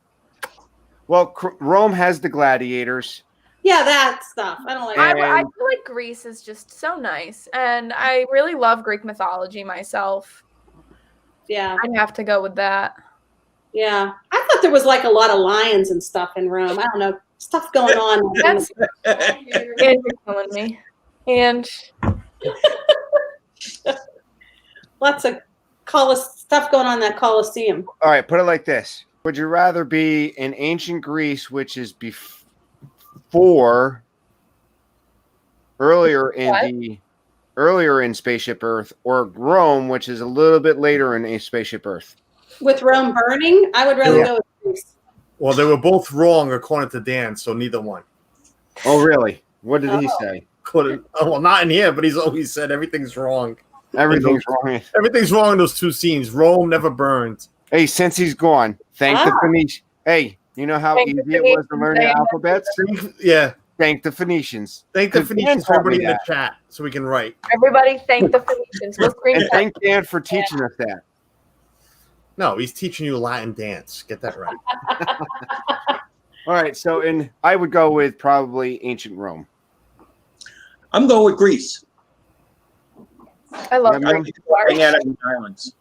Well, Rome has the gladiators. Yeah, that stuff. I don't like I that. feel like Greece is just so nice, and I really love Greek mythology myself. Yeah. I'd have to go with that. Yeah. I thought there was a lot of lions and stuff in Rome. I don't know. Stuff going on. That's and you're killing me. And Lots of stuff going on in that Colosseum. All right, put it like this. Would you rather be in ancient Greece, which is before earlier in Spaceship Earth, or Rome, which is a little bit later in a Spaceship Earth? With Rome burning, I would rather go with Greece. Well, they were both wrong according to Dan, so neither one. Oh, really? What did he say? Well, not in here, but he's always said everything's wrong. Everything's wrong. Everything's wrong in those two scenes. Rome never burned. Hey, since he's gone, thank the Phoenicians. Hey, you know how easy it was to learn the alphabets? Yeah. Thank the Phoenicians. Thank the Dan Phoenicians, taught me everybody in the that. chat, so we can write. Everybody thank the Phoenicians. We'll And screenshot. thank Dan for teaching us that. No, he's teaching you Latin dance. Get that right. All right, so I would go with probably ancient Rome. I'm going with Greece. I love Yeah, I that. think it's out of the islands.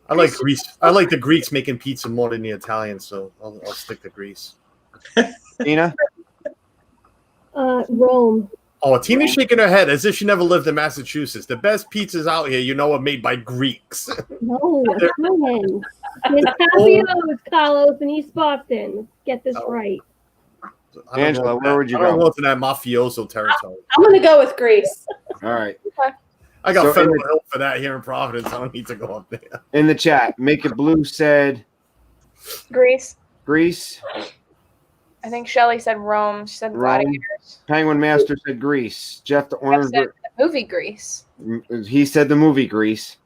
I like Greece. I like the Greeks making pizza more than the Italians, so I'll stick to Greece. Tina? Rome. Oh, Tina's shaking her head as if she never lived in Massachusetts. The best pizzas out here, you know, are made by Greeks. No, Italian. It's Capio's, Carlos, in East Boston. Let's get this right. I don't Angela, know where would you I don't go? go to that mafioso territory. I'm going to go with Greece. All right. I got So federal in the- help for that here in Providence. I don't need to go up there. In the chat, Make It Blue said Greece. Greece. I think Shelly said Rome. She said Rome. gladiators. Penguin Master said Greece. Jeff the I Orange, said the movie Greece. he said the movie Greece.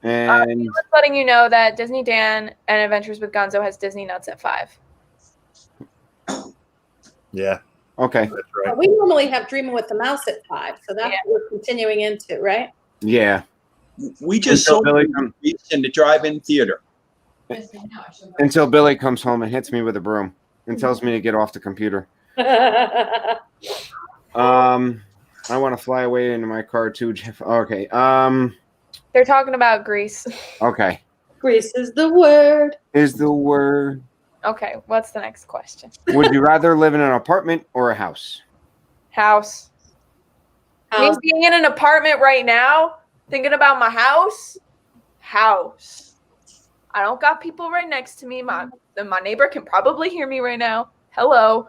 And Just letting you know that Disney Dan and Adventures with Gonzo has Disney Nuts at 5. Yeah, okay, that's right. We normally have Dreaming with the Mouse at 5, so that's what we're continuing into, right? yeah. We just Until sold Billy Greece in the drive-in theater. Until Billy comes home and hits me with a broom and tells me to get off the computer. I want to fly away into my car too, Jeff. Okay. They're talking about Greece. Okay. Greece is the word. Is the word. Okay, what's the next question? Would you rather live in an apartment or a house? House. Me being in an apartment right now, thinking about my house. House. I don't got people right next to me. My neighbor can probably hear me right now. Hello.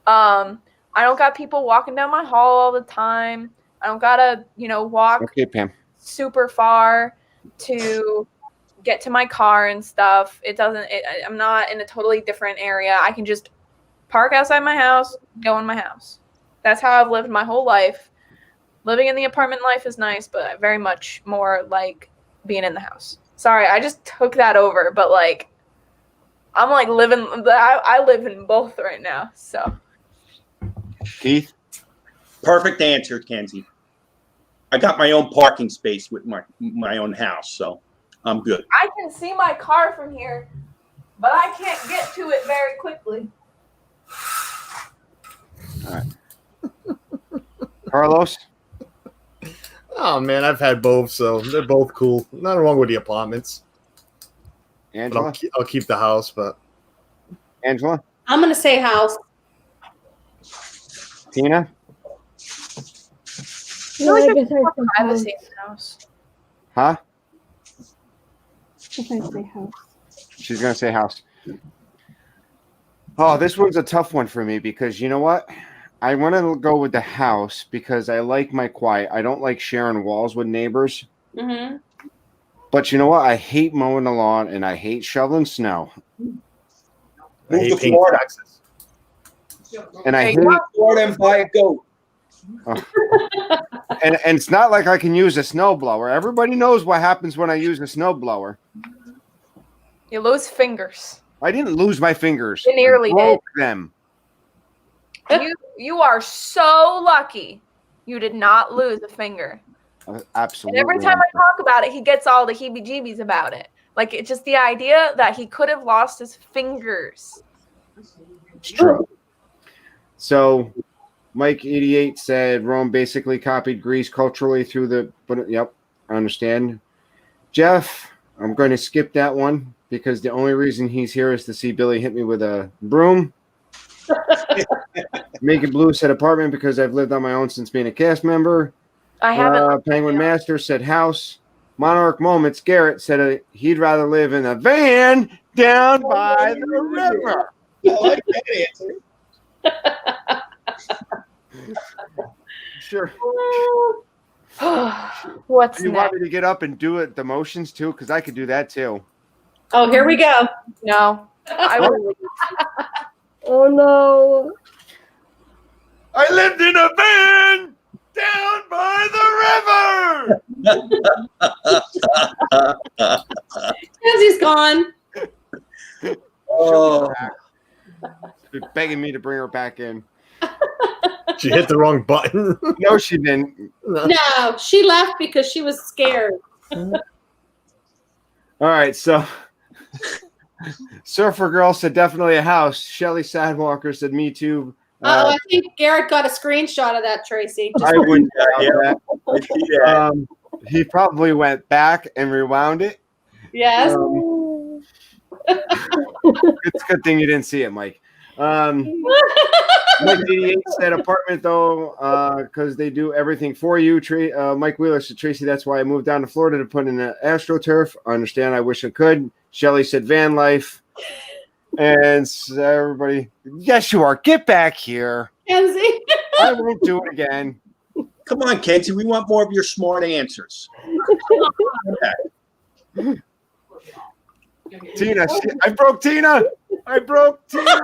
I don't got people walking down my hall all the time. I don't gotta, walk Okay, Pam. super far to get to my car and stuff. I'm not in a totally different area. I can just park outside my house, go in my house. That's how I've lived my whole life. Living in the apartment life is nice, but I very much more like being in the house. Sorry, I just took that over, but I'm living. I live in both right now. So Keith? Perfect answer, Kenzie. I got my own parking space with my own house, so I'm good. I can see my car from here, but I can't get to it very quickly. All right. Carlos? Oh man, I've had both, so they're both cool. Nothing wrong with the apartments. But Angela? I'll keep the house, but Angela? I'm going to say house. Tina? No, I guess I say Privacy house. in the house. Huh? I guess I say house. She's going to say house. Oh, this one's a tough one for me because you know what? I want to go with the house because I like my quiet. I don't like sharing walls with neighbors. Mm-hmm. But you know what? I hate mowing the lawn and I hate shoveling snow. I Move hate to paying Florida. taxes. And I Hey, hate Florida and buy a goat. and it's not like I can use a snowblower. Everybody knows what happens when I use a snowblower. You lose fingers. I didn't lose my fingers. You nearly I broke them. You are so lucky you did not lose a finger. Absolutely. And every time I talk about it, he gets all the heebie-jeebies about it. Like, it's just the idea that he could have lost his fingers. It's true. So, Mike88 said Rome basically copied Greece culturally through the. But yep, I understand. Jeff, I'm going to skip that one because the only reason he's here is to see Billy hit me with a broom. Make It Blue said apartment because I've lived on my own since being a cast member. I haven't. Penguin Master said house. Monarch Moments, Garrett said he'd rather live in a van down by the river. I like that answer. Sure. What's Do you want next? me to get up and do it the motions too? Because I could do that too. Oh, here we go. No. I would Oh no. I lived in a van down by the river. Kenzie's gone. Oh, She's begging me to bring her back in. She hit the wrong button. No, she didn't. No, she left because she was scared. All right, so Surfer Girl said definitely a house. Shelly Sadwalker said me too. I think Garrett got a screenshot of that, Tracy. I wouldn't doubt yeah. that. He probably went back and rewound it. Yes. It's a good thing you didn't see it, Mike. Mike 88 said apartment though, because they do everything for you. Mike Wheeler said, Tracy, that's why I moved down to Florida to put in an AstroTurf. I understand. I wish I could. Shelly said van life. And so everybody, yes, you are. Get back here. Kenzie. I won't do it again. Come on, Kenzie. We want more of your smart answers. Tina, I broke Tina. I broke Tina.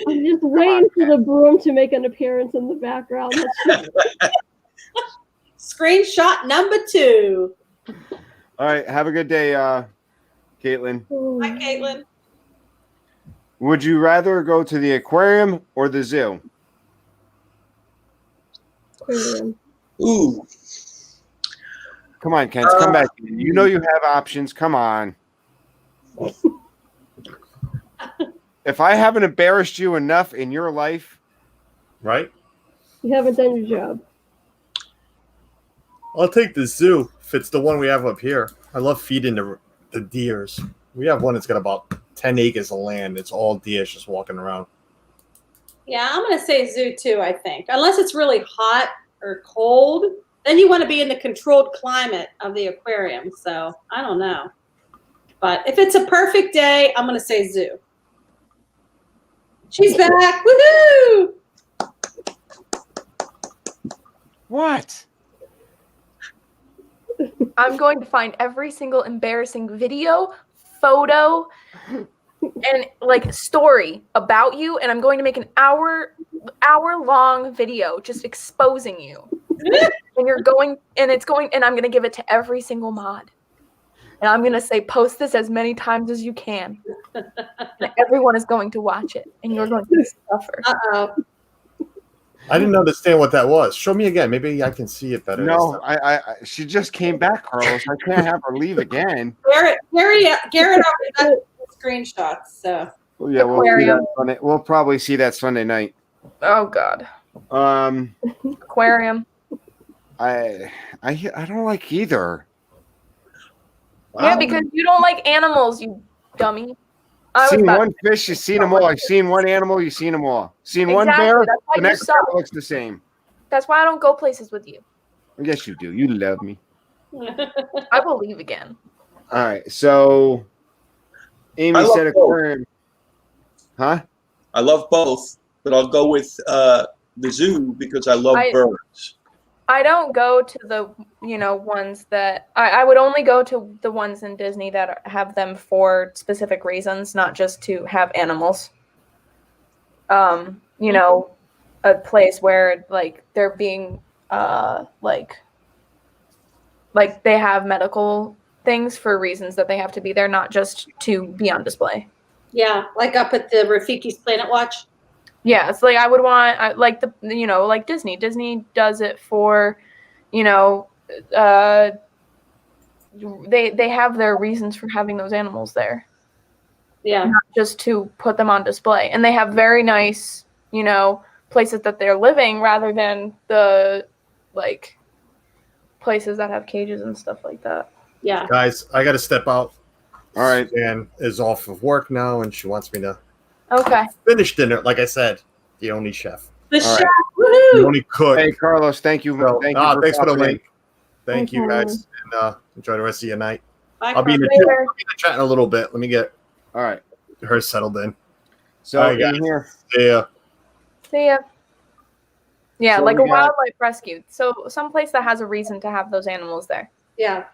I'm just waiting for the broom to make an appearance in the background. Screenshot number 2. All right. Have a good day, Caitlin. Hi, Caitlin. Would you rather go to the aquarium or the zoo? Aquarium. Ooh. Come on, Kent. Come back. You know you have options. Come on. If I haven't embarrassed you enough in your life, Right? You haven't done your job. I'll take the zoo if it's the one we have up here. I love feeding the deers. We have one that's got about 10 acres of land. It's all deers just walking around. Yeah, I'm going to say zoo too, I think. Unless it's really hot or cold, then you want to be in the controlled climate of the aquarium. So I don't know. But if it's a perfect day, I'm going to say zoo. She's back. Woohoo! what? I'm going to find every single embarrassing video, photo, and like story about you, and I'm going to make an hour-long video just exposing you. And I'm going to give it to every single mod. And I'm going to say, post this as many times as you can. And everyone is going to watch it, and you're going to suffer. Uh-oh. I didn't understand what that was. Show me again. Maybe I can see it better. No, she just came back, Carlos. I can't have her leave again. Garrett already got the screenshots. So Well, yeah, we'll probably see that Sunday night. Oh, God. Aquarium. I don't like either. Yeah, because you don't like animals, you dummy. I was Seen about one fish, you've seen them all. I've seen one animal, you've seen them all. Seen one Exactly, bear, that's why the you next suck. bear looks the same. That's why I don't go places with you. Yes, you do. You love me. I will leave again. All right, so Amy I love said both. aquarium. Huh? I love both, but I'll go with the zoo because I love birds. I don't go to the, ones that I would only go to the ones in Disney that have them for specific reasons, not just to have animals. A place where like they're being like they have medical things for reasons that they have to be there, not just to be on display. yeah, like up at the Rafiki's Planet Watch. Yeah, it's like I would want like Disney. Disney does it for, they have their reasons for having those animals there, Yeah. not just to put them on display. And they have very nice, places that they're living rather than the like places that have cages and stuff like that. Yeah. Guys, I got to step out. All right. Ann is off of work now, and she wants me to Okay. finish dinner. Like I said, the only chef. The All right. chef. You Woohoo! only cook. Hey, Carlos, thank you. So, Thank you thanks for the popping in. link. Thank you Okay. guys, and enjoy the rest of your night. Bye, I'll be in the Carlos. Later. chat in a little bit. Let me get All right. her settled in. So All right, in guys. here, Yeah. See ya. Yeah, So like we a got- wildlife rescue. So someplace that has a reason to have those animals there. Yeah.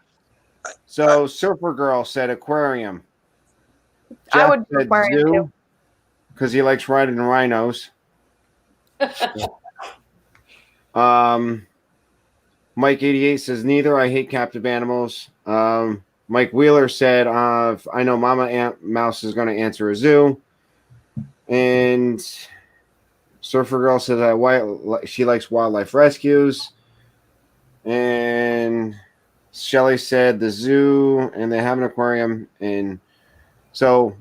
so Surfer Girl said aquarium. I Jeff would do said aquarium zoo too. because he likes riding rhinos. Mike 88 says neither. I hate captive animals. Mike Wheeler said I know Mama Ant Mouse is going to answer a zoo. And Surfer Girl said that she likes wildlife rescues. And Shelly said the zoo, and they have an aquarium. And so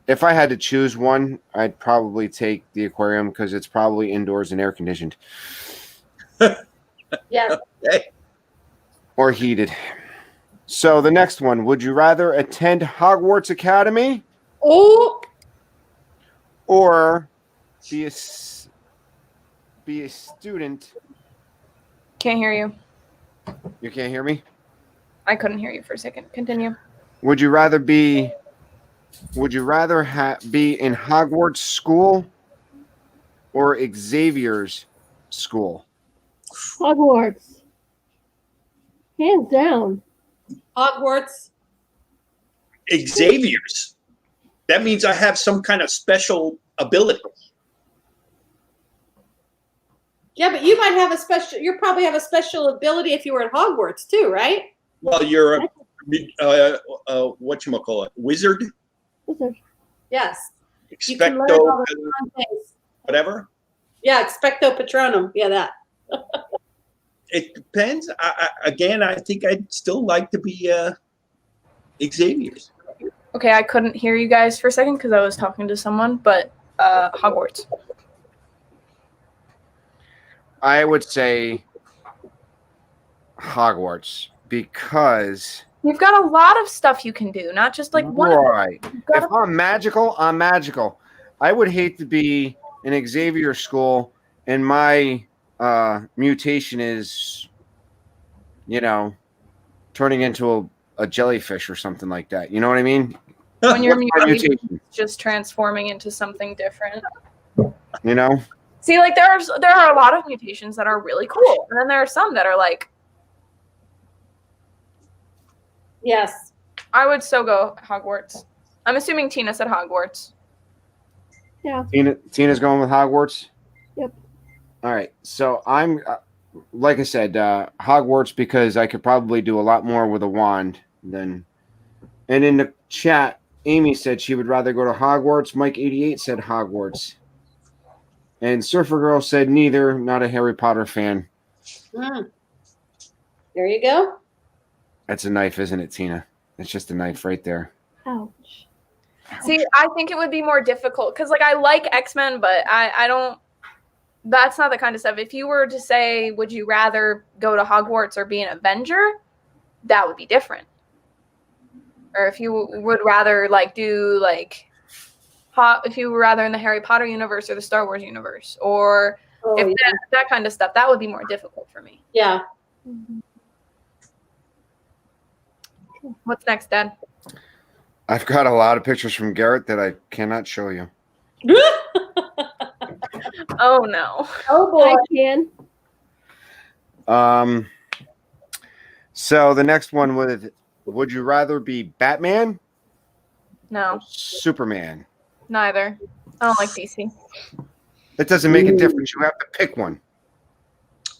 if I had to choose one, I'd probably take the aquarium because it's probably indoors and air conditioned Yes. Okay. or heated. So the next one, would you rather attend Hogwarts Academy Oh, or be a student? Can't hear you. You can't hear me? I couldn't hear you for a second. Continue. Would you rather be in Hogwarts school or Xavier's school? Hogwarts. Hands down. Hogwarts. Xavier's. That means I have some kind of special ability. Yeah, but you might have you probably have a special ability if you were at Hogwarts too, right? Well, you're a whatchamacallit, wizard, Wizard. Yes. You can learn all expecto, the fun things. whatever. Yeah, expecto patronum. Yeah, that. It depends. I think I'd still like to be Xavier's. Okay, I couldn't hear you guys for a second because I was talking to someone, but Hogwarts. I would say Hogwarts because You've got a lot of stuff you can do, not just like one. right. You've got If I'm magical, I'm magical. I would hate to be in Xavier school and my mutation is, turning into a jellyfish or something like that. You know what I mean? when you're What's my mutation, just transforming into something different. You know? See, like there are a lot of mutations that are really cool, and then there are some that are like, Yes. I would still go Hogwarts. I'm assuming Tina said Hogwarts. Yeah. Tina's going with Hogwarts? Yep. All right. So I'm, like I said, Hogwarts because I could probably do a lot more with a wand than. And in the chat, Amy said she would rather go to Hogwarts. Mike 88 said Hogwarts. And Surfer Girl said neither, not a Harry Potter fan. Mm. There you go. That's a knife, isn't it, Tina? It's just a knife right there. Ouch. See, I think it would be more difficult because, like, I like X-Men, but I don't. That's not the kind of stuff. If you were to say, would you rather go to Hogwarts or be an Avenger, that would be different. Or if you would rather do if you were rather in the Harry Potter universe or the Star Wars universe, or Oh, if yeah. that kind of stuff, that would be more difficult for me. Yeah. What's next, Dad? I've got a lot of pictures from Garrett that I cannot show you. Oh no. Oh boy. I can. So the next one would you rather be Batman No, or Superman? neither. I don't like DC. That doesn't make a difference. You have to pick one.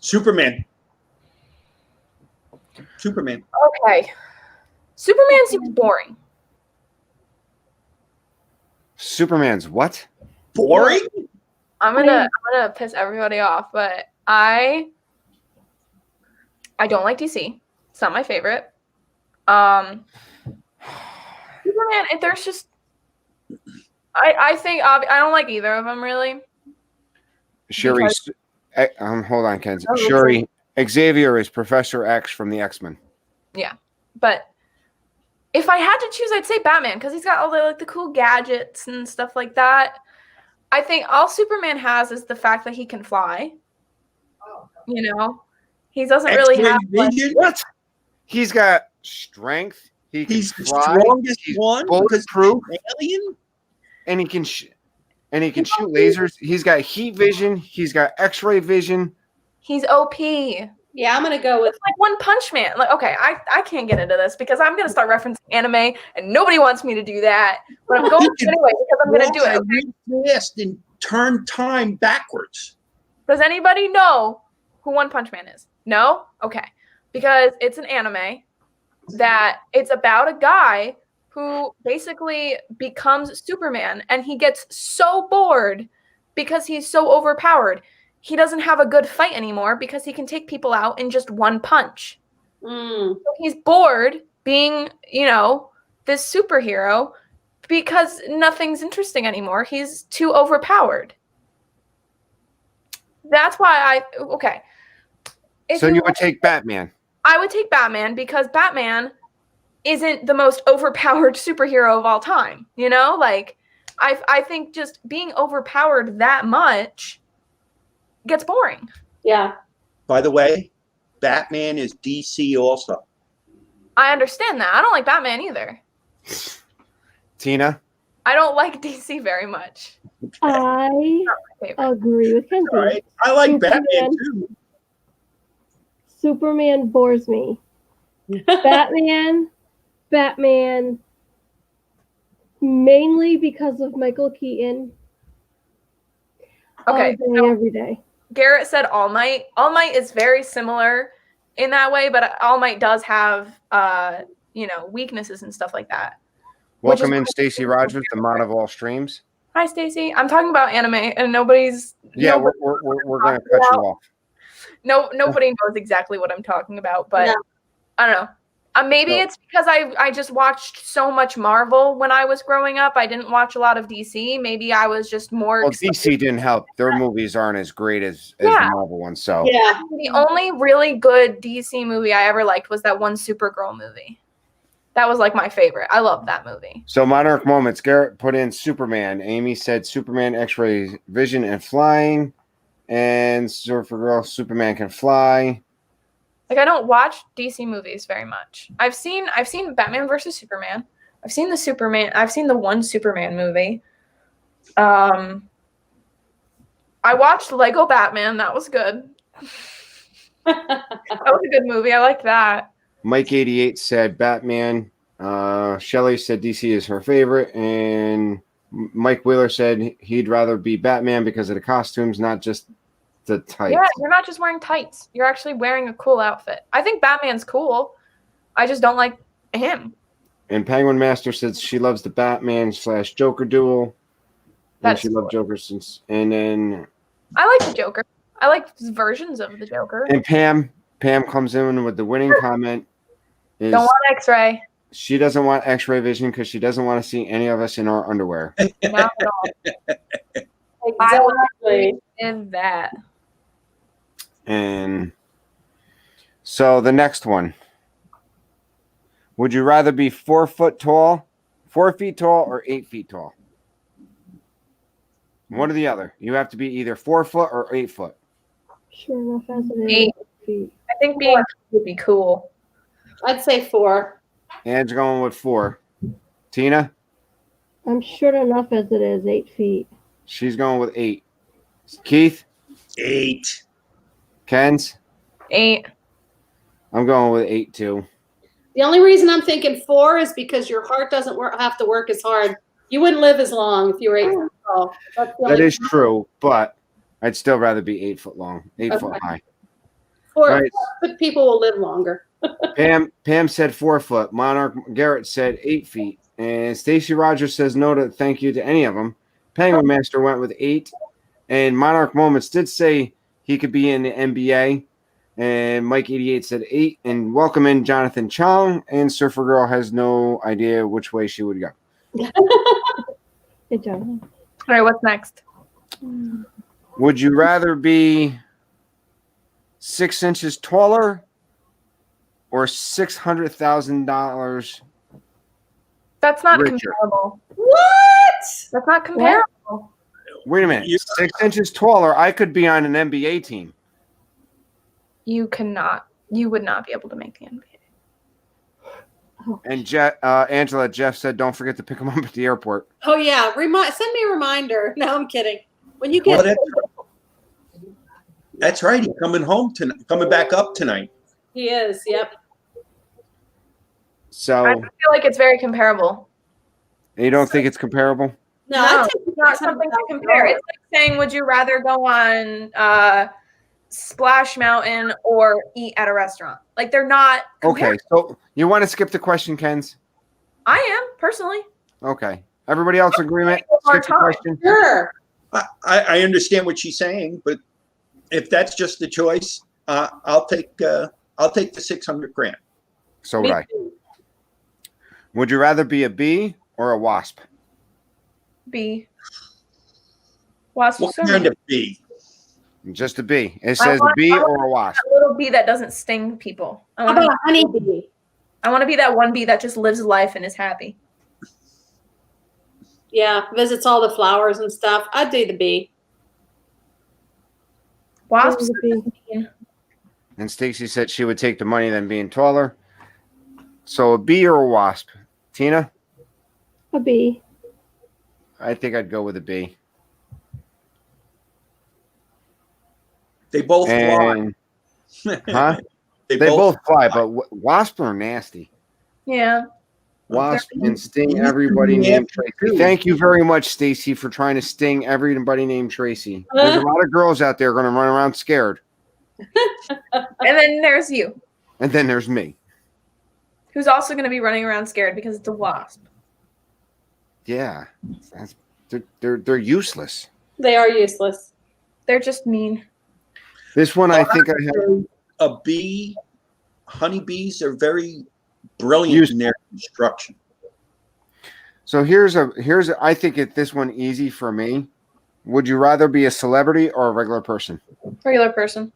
Superman. Superman. Okay. Superman seems boring. Superman's what? Boring? I'm gonna piss everybody off, but I don't like DC. It's not my favorite. Superman, there's just I think I don't like either of them really. Shuri. Hold on, Ken. Oh, Shuri. Xavier is Professor X from the X-Men. Yeah, but if I had to choose, I'd say Batman because he's got all the cool gadgets and stuff like that. I think all Superman has is the fact that he can fly. You know, he doesn't really X-ray have like, vision. What? He's got strength. He can He's the fly. strongest He's one because bulletproof, he's an alien. and he can shoot lasers. He's got heat vision. He's got X-ray vision. he's OP. It's Yeah, I'm gonna go with like One Punch Man. Like, okay, I can't get into this because I'm gonna start referencing anime, and nobody wants me to do that. But I'm going to anyway because I'm gonna do it. Fly Okay? really fast and turn time backwards. Does anybody know who One Punch Man is? No? Okay. Because it's an anime that it's about a guy who basically becomes Superman and he gets so bored because he's so overpowered. He doesn't have a good fight anymore because he can take people out in just one punch. So he's bored being, you know, this superhero because nothing's interesting anymore. He's too overpowered. That's why okay. If So you would take Batman. I would take Batman because Batman isn't the most overpowered superhero of all time. You know, like I think just being overpowered that much gets boring. yeah. By the way, Batman is DC also. I understand that. I don't like Batman either. Tina. I don't like DC very much. I Favorite. agree with Kenzie. All right. I like Superman. Batman too. Superman bores me. Batman, mainly because of Michael Keaton. Okay, All day, so every day. Garrett said All Might. All Might is very similar in that way, but All Might does have you know, weaknesses and stuff like that. Welcome in, Stacey Rogers, the mod of all streams. Hi, Stacey. I'm talking about anime, and nobody's. Yeah, nobody- we're going to cut you off. Nobody knows exactly what I'm talking about, but No. I don't know. Maybe No. it's because I just watched so much Marvel when I was growing up. I didn't watch a lot of DC. Maybe I was just more. Well, DC didn't help. Their movies aren't as great as the Yeah. Marvel ones. So Yeah. The only really good DC movie I ever liked was that one Supergirl movie. That was like my favorite. I love that movie. So Monarch Moments, Garrett put in Superman. Amy said Superman, X-ray vision, and flying. And Surfer Girl, Superman can fly. Like I don't watch DC movies very much. I've seen Batman versus Superman. I've seen the one Superman movie. I watched Lego Batman. That was good. That was a good movie. I liked that. Mike88 said Batman. Shelly said DC is her favorite. And Mike Wheeler said he'd rather be Batman because of the costumes, not just the tights. Yeah, you're not just wearing tights. You're actually wearing a cool outfit. I think Batman's cool. I just don't like him. And Penguin Master said she loves the Batman / Joker duel. And That's she loved Joker since. And then I like the Joker. I like versions of the Joker. and Pam comes in with the winning comment. Is Don't want X-ray. she doesn't want X-ray vision because she doesn't want to see any of us in our underwear. Not at all. Exactly. In that. And so the next one. Would you rather be 4 feet tall, or 8 feet tall? One or the other. You have to be either 4 foot or 8 foot. Sure enough, as it is. 8. Feet. I think being would be cool. I'd say 4. Anne's going with 4. Tina? I'm short enough as it is, 8 feet. She's going with 8. Keith? 8. Ken's? 8. I'm going with 8 too. The only reason I'm thinking 4 is because your heart doesn't have to work as hard. You wouldn't live as long if you were 8 feet tall. That's the That only- is true, but I'd still rather be 8 foot long, 8 foot Okay. high. 4 Right. but people will live longer. Pam said 4 foot. Monarch Garrett said 8 feet. And Stacey Rogers says no to thank you to any of them. Penguin Master went with 8. And Monarch Moments did say he could be in the NBA. And Mike88 said 8. And welcome in Jonathan Chong. And Surfer Girl has no idea which way she would go. Good job. All right, what's next? Would you rather be 6 inches taller or $600,000? That's not Richer. comparable. What? That's not comparable. Wait a minute. You- 6 inches taller, I could be on an NBA team. You cannot. You would not be able to make the NBA. And Angela, Jeff said, don't forget to pick him up at the airport. Oh yeah, send me a reminder. No, I'm kidding. When you Well, get, that's right. He's coming home tonight. Coming back up tonight. he is. Yep. So I feel like it's very comparable. you don't think it's comparable? No, No, I it's not something to compare. It's like saying, would you rather go on Splash Mountain or eat at a restaurant? Like they're not. Okay, so you want to skip the question, Ken's? I am personally. Okay. Everybody else agreement? Hard Skip the time. question. Sure. I understand what she's saying, but if that's just the choice, I'll take the 600 grand. So would I. Would you rather be a bee or a wasp? B. Wasp. What kind of bee? Just a bee. It I says want- a bee I want or a wasp. That little bee that doesn't sting people. I How want about a honeybee? to be that one bee that just lives life and is happy. Yeah, visits all the flowers and stuff. I'd do the bee. Wasps. And Stacy said she would take the money than being taller. So a bee or a wasp? Tina? A bee. I think I'd go with a bee. They both fly. And, huh? They both fly, but wasps are nasty. Yeah. Wasp and sting everybody named Tracy. Thank you very much, Stacy, for trying to sting everybody named Tracy. There's a lot of girls out there going to run around scared. And then there's you, And then there's me. who's also going to be running around scared because it's a wasp. Yeah. They're useless. They are useless. They're just mean. This one I think I have. A bee, honeybees are very brilliant in their construction. So I think this one easy for me. Would you rather be a celebrity or a regular person? Regular person.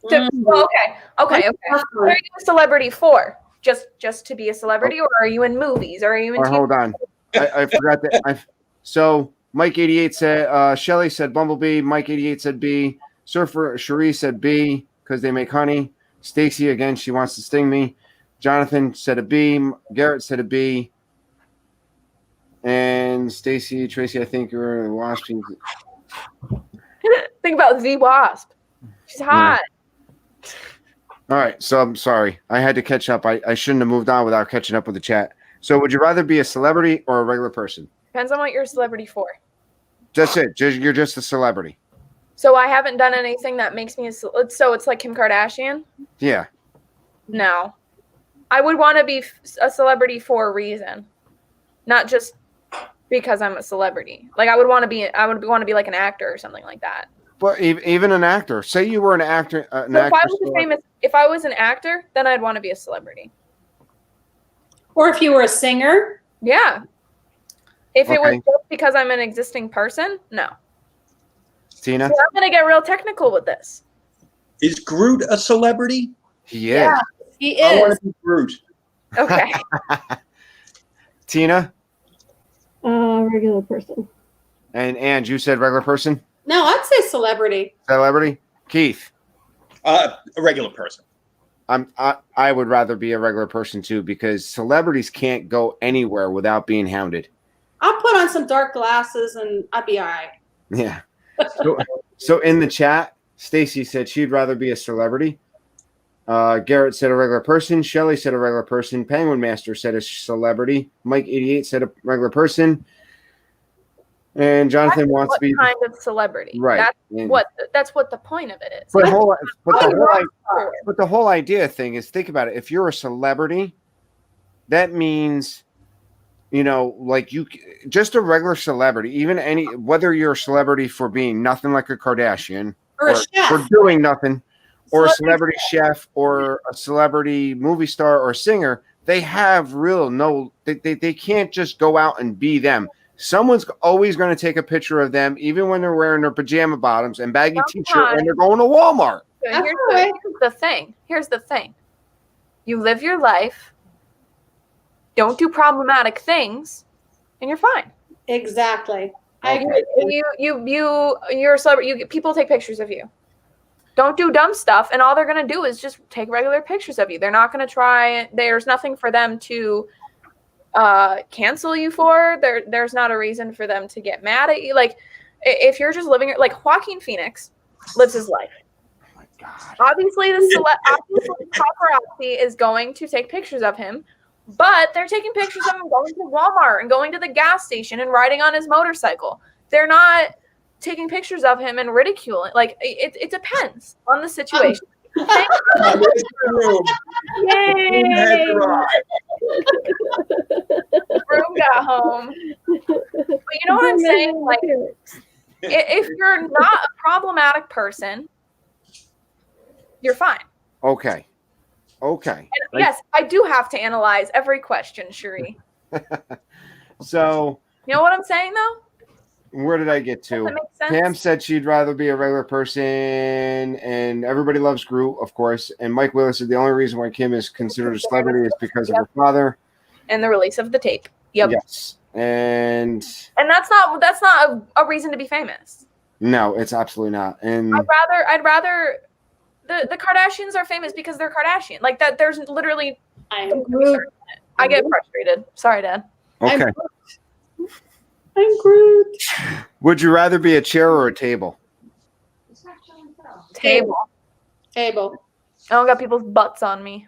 Mm. Well, okay. What are you a celebrity for? Just to be a celebrity, or are you in movies? Or are you in? Or hold on, I forgot that. So Mike 88 said Shelly said Bumblebee. Mike 88 said B. Surfer Cherie said B because they make honey. Stacy again, she wants to sting me. Jonathan said a B. Garrett said a B. And Stacy, Tracy, I think you're in wasp. Think about the wasp. She's hot. All right, so I'm sorry. I had to catch up. I shouldn't have moved on without catching up with the chat. So would you rather be a celebrity or a regular person? Depends on what you're a celebrity for. That's it. You're just a celebrity. So I haven't done anything that makes me so it's like Kim Kardashian? Yeah. No. I would want to be a celebrity for a reason. Not just because I'm a celebrity. Like I would want to be like an actor or something like that. But even an actor. Say you were an actor. If I was an actor, then I'd want to be a celebrity. Or if you were a singer. Yeah. If it was Okay. just because I'm an existing person, no. Tina? So I'm going to get real technical with this. Is Groot a celebrity? He is. Yeah, he I want is. to be Groot. Okay. Tina? Regular person. And you said regular person? No, I'd say celebrity. Celebrity? Keith? A regular person. I would rather be a regular person too because celebrities can't go anywhere without being hounded. I'll put on some dark glasses and I'd be all right. Yeah. So in the chat, Stacy said she'd rather be a celebrity. Garrett said a regular person. Shelly said a regular person. Penguin Master said a celebrity. Mike 88 said a regular person. And Jonathan wants to be What kind of celebrity? right. That's what the point of it is. But the whole idea thing is, think about it. If you're a celebrity, that means, like just a regular celebrity, whether you're a celebrity for being nothing like a Kardashian Or a chef. for doing nothing, or a celebrity chef, or a celebrity movie star or singer, they have they can't just go out and be them. Someone's always going to take a picture of them, even when they're wearing their pajama bottoms and baggy t-shirt when they're going to Walmart. So here's the thing. Here's the thing. You live your life. Don't do problematic things, and you're fine. Exactly. I agree. You're a celebrity. People take pictures of you. Don't do dumb stuff, and all they're gonna do is just take regular pictures of you. They're not gonna try. There's nothing for them to cancel you for. There's not a reason for them to get mad at you. Like if you're just living like Joaquin Phoenix lives his life. Oh my God. Obviously, obviously paparazzi is going to take pictures of him, but they're taking pictures of him going to Walmart and going to the gas station and riding on his motorcycle. They're not taking pictures of him and ridiculing. Like it depends on the situation. Yay! Broom got home. But you know what I'm saying? Like, if you're not a problematic person, you're fine. Okay. And yes, I do have to analyze every question, Cherie. So, You know what I'm saying, though? where did I get Does to? that make sense? Pam said she'd rather be a regular person, and everybody loves Groot, of course. And Mike Willis said the only reason why Kim is considered a celebrity is because of her father. And the release of the tape. Yep. Yes. And that's not a reason to be famous. no, it's absolutely not. And I'd rather the Kardashians are famous because they're Kardashian. Like that. There's literally. I agree. I get frustrated. Sorry, Dad. okay. I'm Groot. Would you rather be a chair or a table? Table. Table. I don't got people's butts on me.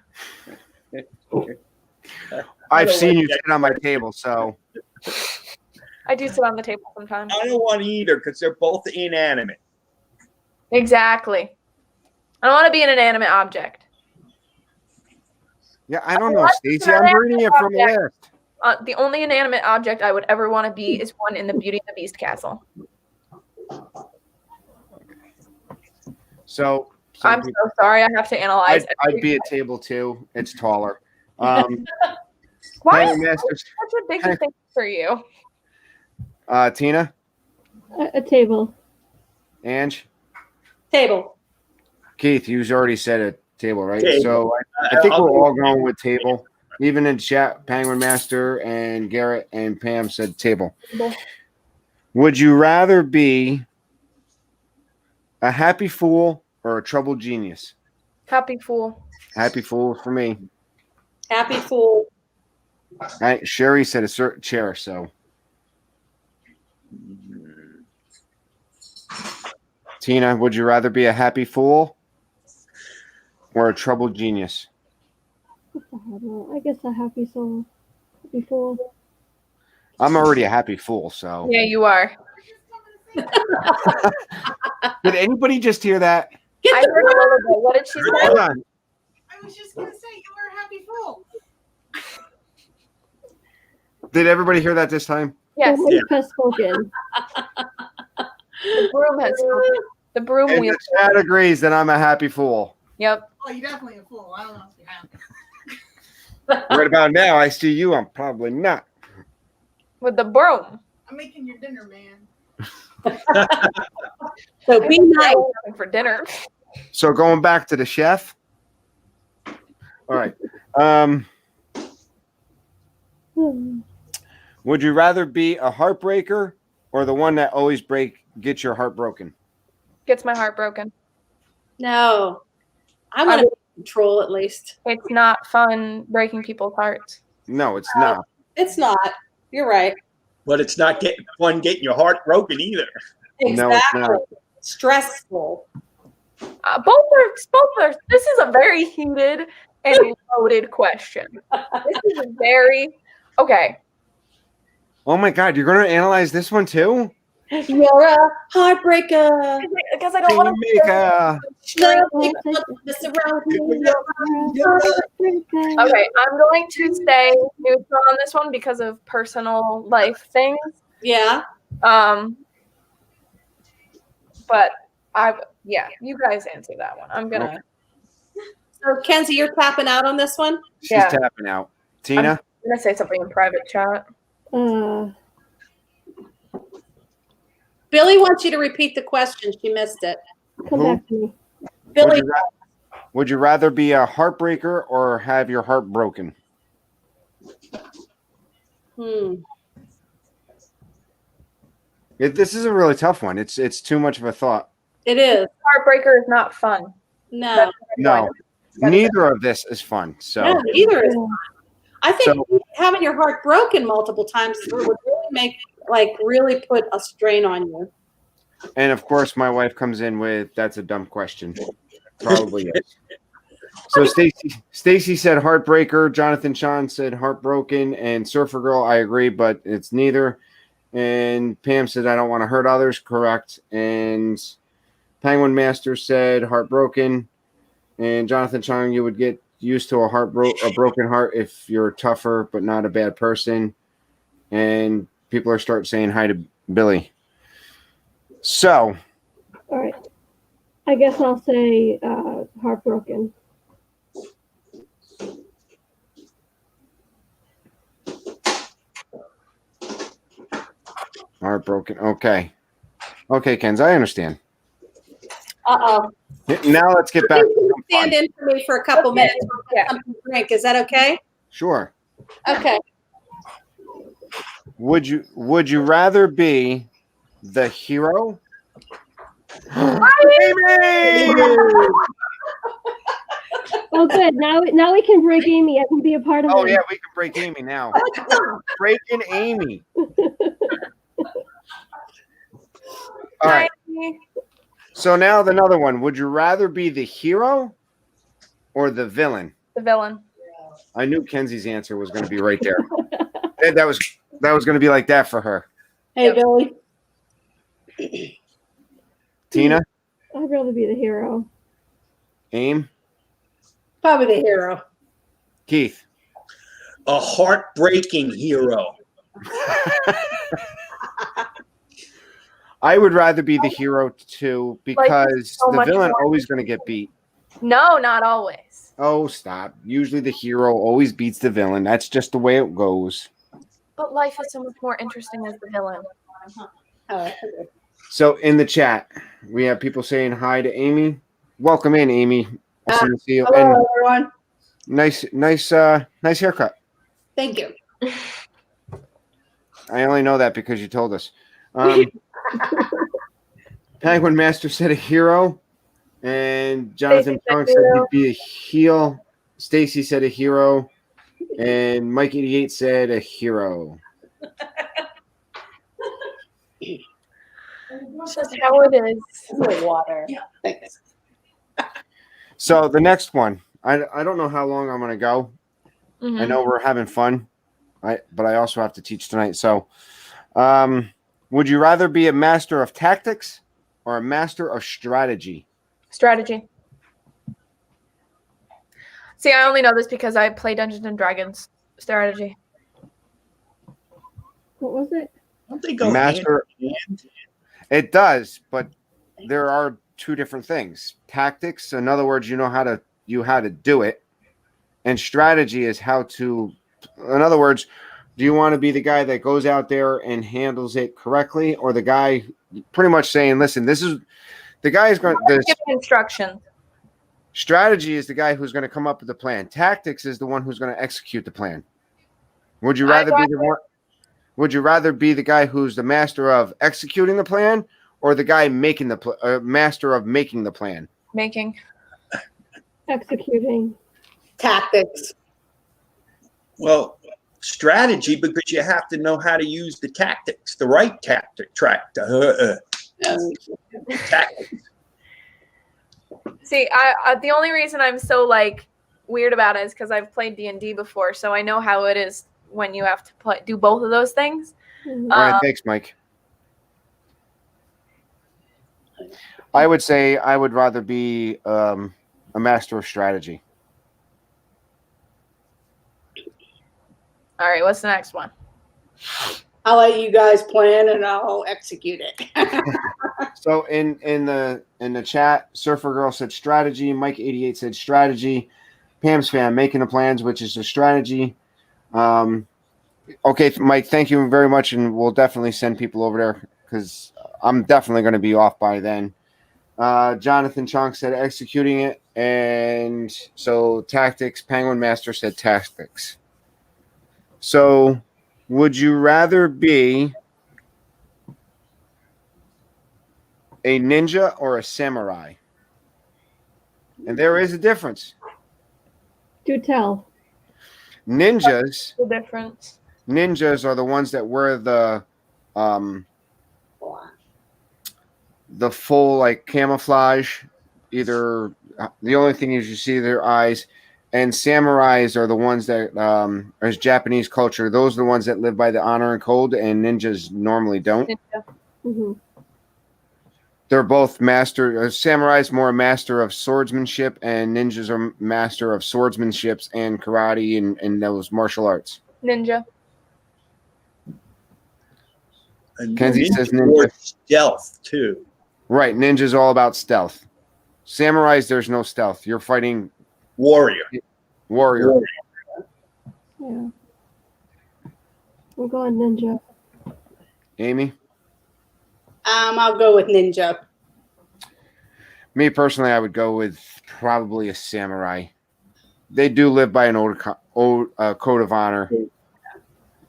I've seen you sit on my table, so I do sit on the table sometimes. I don't want either because they're both inanimate. Exactly. I don't want to be an inanimate object. yeah, I don't know, Stacey. I'm reading it from a list. The only inanimate object I would ever want to be is one in the Beauty and the Beast castle. So I'm so sorry. I have to analyze. I'd be a table too. It's taller. Why Penny is Masters, such a big thing for you? Tina, A table. Ange, Table. Keith. You already said a table, right? Table. So I think we're all going with table. Even in chat, Penguin Master and Garrett and Pam said table. Would you rather be a happy fool or a troubled genius? Happy fool. Happy fool for me. Happy fool. Sherry said a certain chair, so. Tina, would you rather be a happy fool or a troubled genius? I guess a happy soul. Happy fool. I'm already a happy fool, so. Yeah, you are. Did anybody just hear that? I heard a little bit. What did she say? Hold on. I was just gonna say you were a happy fool. Did everybody hear that this time? Yes. The wife has spoken. The broom has spoken. The broom And wheel. the chat agrees that I'm a happy fool. Yep. Oh, you're definitely a fool. I don't know if you're happy. Right about now, I see you. I'm probably not. With the broom. I'm making your dinner, man. So be nice. For dinner. So going back to the chef. All right. Would you rather be a heartbreaker or the one that always gets your heart broken? Gets my heart broken. No. I want to be in control at least. It's not fun breaking people's hearts. No, it's not. It's not. You're right. But it's not fun getting your heart broken either. No, it's Exactly. not. Stressful. Both are. This is a very heated and loaded question. This is very okay. Oh my God, you're going to analyze this one too? You're a heartbreaker. Because I don't want to. Okay, I'm going to stay neutral on this one because of personal life things. Yeah. But you guys answer that one. I'm gonna. Okay. So Kenzie, you're tapping out on this one? She's Yeah. tapping out. Tina? I'm gonna say something in private chat. Billy wants you to repeat the question. She missed it. Come Who? back to me. Billy, Would you rather be a heartbreaker or have your heart broken? This is a really tough one. It's too much of a thought. It is. Heartbreaker is not fun. No. No, neither of this is fun. So No, either is fun. I think So- having your heart broken multiple times would really really put a strain on you. and of course my wife comes in with that's a dumb question. Probably is. So Stacy said heartbreaker, Jonathan Sean said heartbroken, and Surfer Girl, I agree, but it's neither. And Pam said I don't want to hurt others, correct. And Penguin Master said heartbroken. And Jonathan Chong, you would get used to a broken heart if you're tougher but not a bad person. And people are starting saying hi to Billy. So All right. I guess I'll say heartbroken. heartbroken. Okay, Kenz, I understand. Uh-oh. Now let's get back. To some Stand fun. in for me for a couple minutes. We'll get something to drink. Is that okay? Sure. Okay. Would you rather be the hero? Oh, good. Now we can break Amy. I can be a part of Oh it. yeah, we can break Amy now. Breaking Amy. All right. So now another one. Would you rather be the hero or the villain? The villain. I knew Kenzie's answer was going to be right there. And that was going to be like that for her. Hey, Billy. Tina, I'd rather be the hero. Aim, Probably the hero. Keith. A heartbreaking hero. I would rather be the hero too because so the much villain more. always going to get beat. No, not always. Oh, stop. Usually the hero always beats the villain. That's just the way it goes. But life is so much more interesting as the villain. So in the chat, we have people saying hi to Amy. Welcome in, Amy. Awesome to see you. Hello, And everyone. nice haircut. Thank you. I only know that because you told us. Penguin Master said a hero, and Jonathan Stacy said Chong said hero. he'd be a heel. Stacy said a hero, and Mike 88 said a hero. That's how it is. Water. Thanks. So the next one, I don't know how long I'm going to go. I know we're having fun, but I also have to teach tonight. So, would you rather be a master of tactics or a master of strategy? Strategy. See, I only know this because I play Dungeons and Dragons. Strategy. What was it? Don't they go Master. hand in hand? It does, but there are two different things. Tactics, in other words, you know how to do it, and strategy is how to. In other words, do you want to be the guy that goes out there and handles it correctly, or the guy pretty much saying, "Listen, this is the guy is going." This Giving instructions. strategy is the guy who's going to come up with the plan. Tactics is the one who's going to execute the plan. Would you rather be the one? Would you rather be the guy who's the master of executing the plan, or the guy making the master of making the plan? Making. Executing. Tactics. Well, strategy because you have to know how to use the tactics, the right tactics. See, I the only reason I'm so weird about it is because I've played D&D before, so I know how it is when you have to do both of those things. Mhm. All right, thanks, Mike. I would say I would rather be a master of strategy. All right, what's the next one? I'll let you guys plan and I'll execute it. So in the chat, Surfer Girl said strategy. Mike 88 said strategy. Pam's fan making the plans, which is a strategy. Okay, Mike, thank you very much, and we'll definitely send people over there because I'm definitely going to be off by then. Jonathan Chong said executing it, and so tactics. Penguin Master said tactics. So, would you rather be a ninja or a samurai? And there is a difference. Do tell. Ninjas The difference. are the ones that wear the full like camouflage. Either the only thing is you see their eyes, and samurais are the ones that as Japanese culture. Those are the ones that live by the honor and code, and ninjas normally don't. Ninja. Hmm. They're both master. Samurai's more a master of swordsmanship, and ninjas are master of swordsmanships and karate and those martial arts. Ninja. And Kenzie says ninja. Or stealth too. Right, ninja's all about stealth. Samurais, there's no stealth. You're fighting Warrior. warrior. Yeah. I'm going ninja. Amy, I'll go with ninja. me personally, I would go with probably a samurai. They do live by an old code of honor,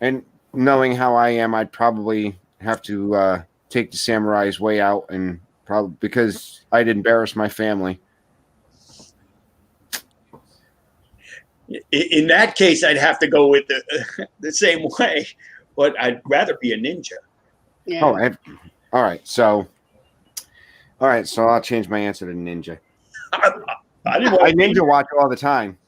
and knowing how I am, I'd probably have to take the samurai's way out, and probably because I'd embarrass my family. In that case, I'd have to go with the same way, but I'd rather be a ninja. Yeah. Oh, all right. So I'll change my answer to ninja. I didn't want I to be- ninja watch all the time.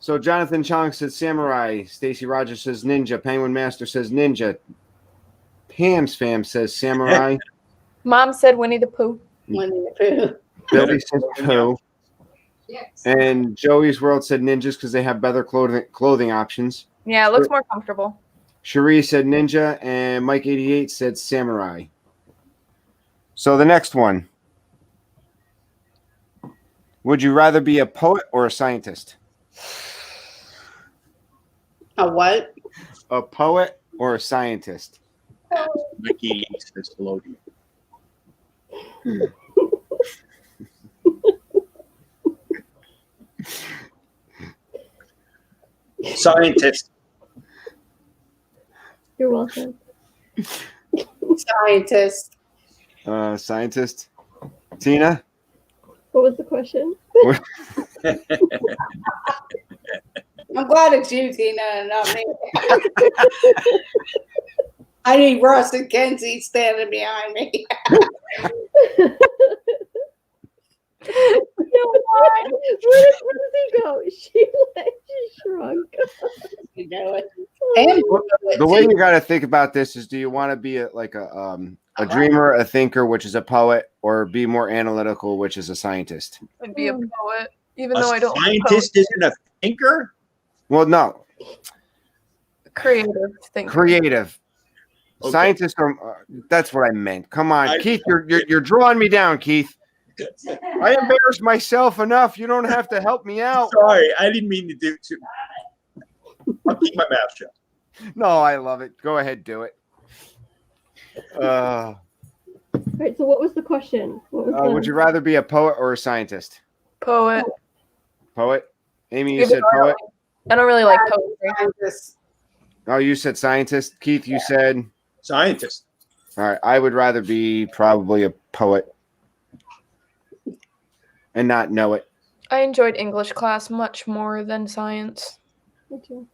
So Jonathan Chong says samurai. Stacy Rogers says ninja. Penguin Master says ninja. Pam's fam says samurai. Mom said Winnie the Pooh. Winnie the Pooh. Billy says Pooh. Yes. And Joey's World said ninjas because they have better clothing options. Yeah, it looks more comfortable. Cherie said ninja, and Mike88 said samurai. So the next one. Would you rather be a poet or a scientist? A what? A poet or a scientist? Mickey says hello to you. Scientist. You're welcome. Scientist. Scientist. Tina? What was the question? I'm glad it's you, Tina, and not me. I need Russ and Kenzie standing behind me. Where does he go? She shrunk. You know it. And The way you got to think about this is: do you want to be a dreamer, a thinker, which is a poet, or be more analytical, which is a scientist? I'd be a poet, even A though I don't like scientist isn't a thinker? Well, no, creative thing. creative. Okay. Scientists are. That's what I meant. Come on, I- Keith. You're drawing me down, Keith. I embarrassed myself enough. You don't have to help me out. Sorry, I didn't mean to do too. I'll keep my mouth shut. No, I love it. Go ahead, do it. All right. So what was the question? What was the... Would you rather be a poet or a scientist? Poet. Poet. Amy, you Even said though poet. I don't really like poetry. Scientist. Oh, you said scientist. Keith, you said. Scientist. All right. I would rather be probably a poet and not know it. I enjoyed English class much more than science. Me too.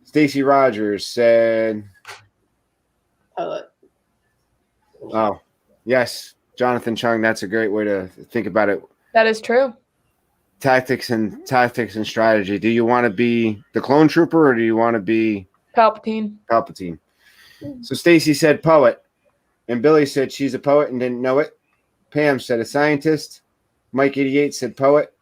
Stacy Rogers said, Poet. oh, yes, Jonathan Chung. That's a great way to think about it. That is true. Tactics and strategy. Do you want to be the clone trooper or do you want to be Palpatine. Palpatine? So Stacy said poet, and Billy said she's a poet and didn't know it. Pam said a scientist. Mike88 said poet.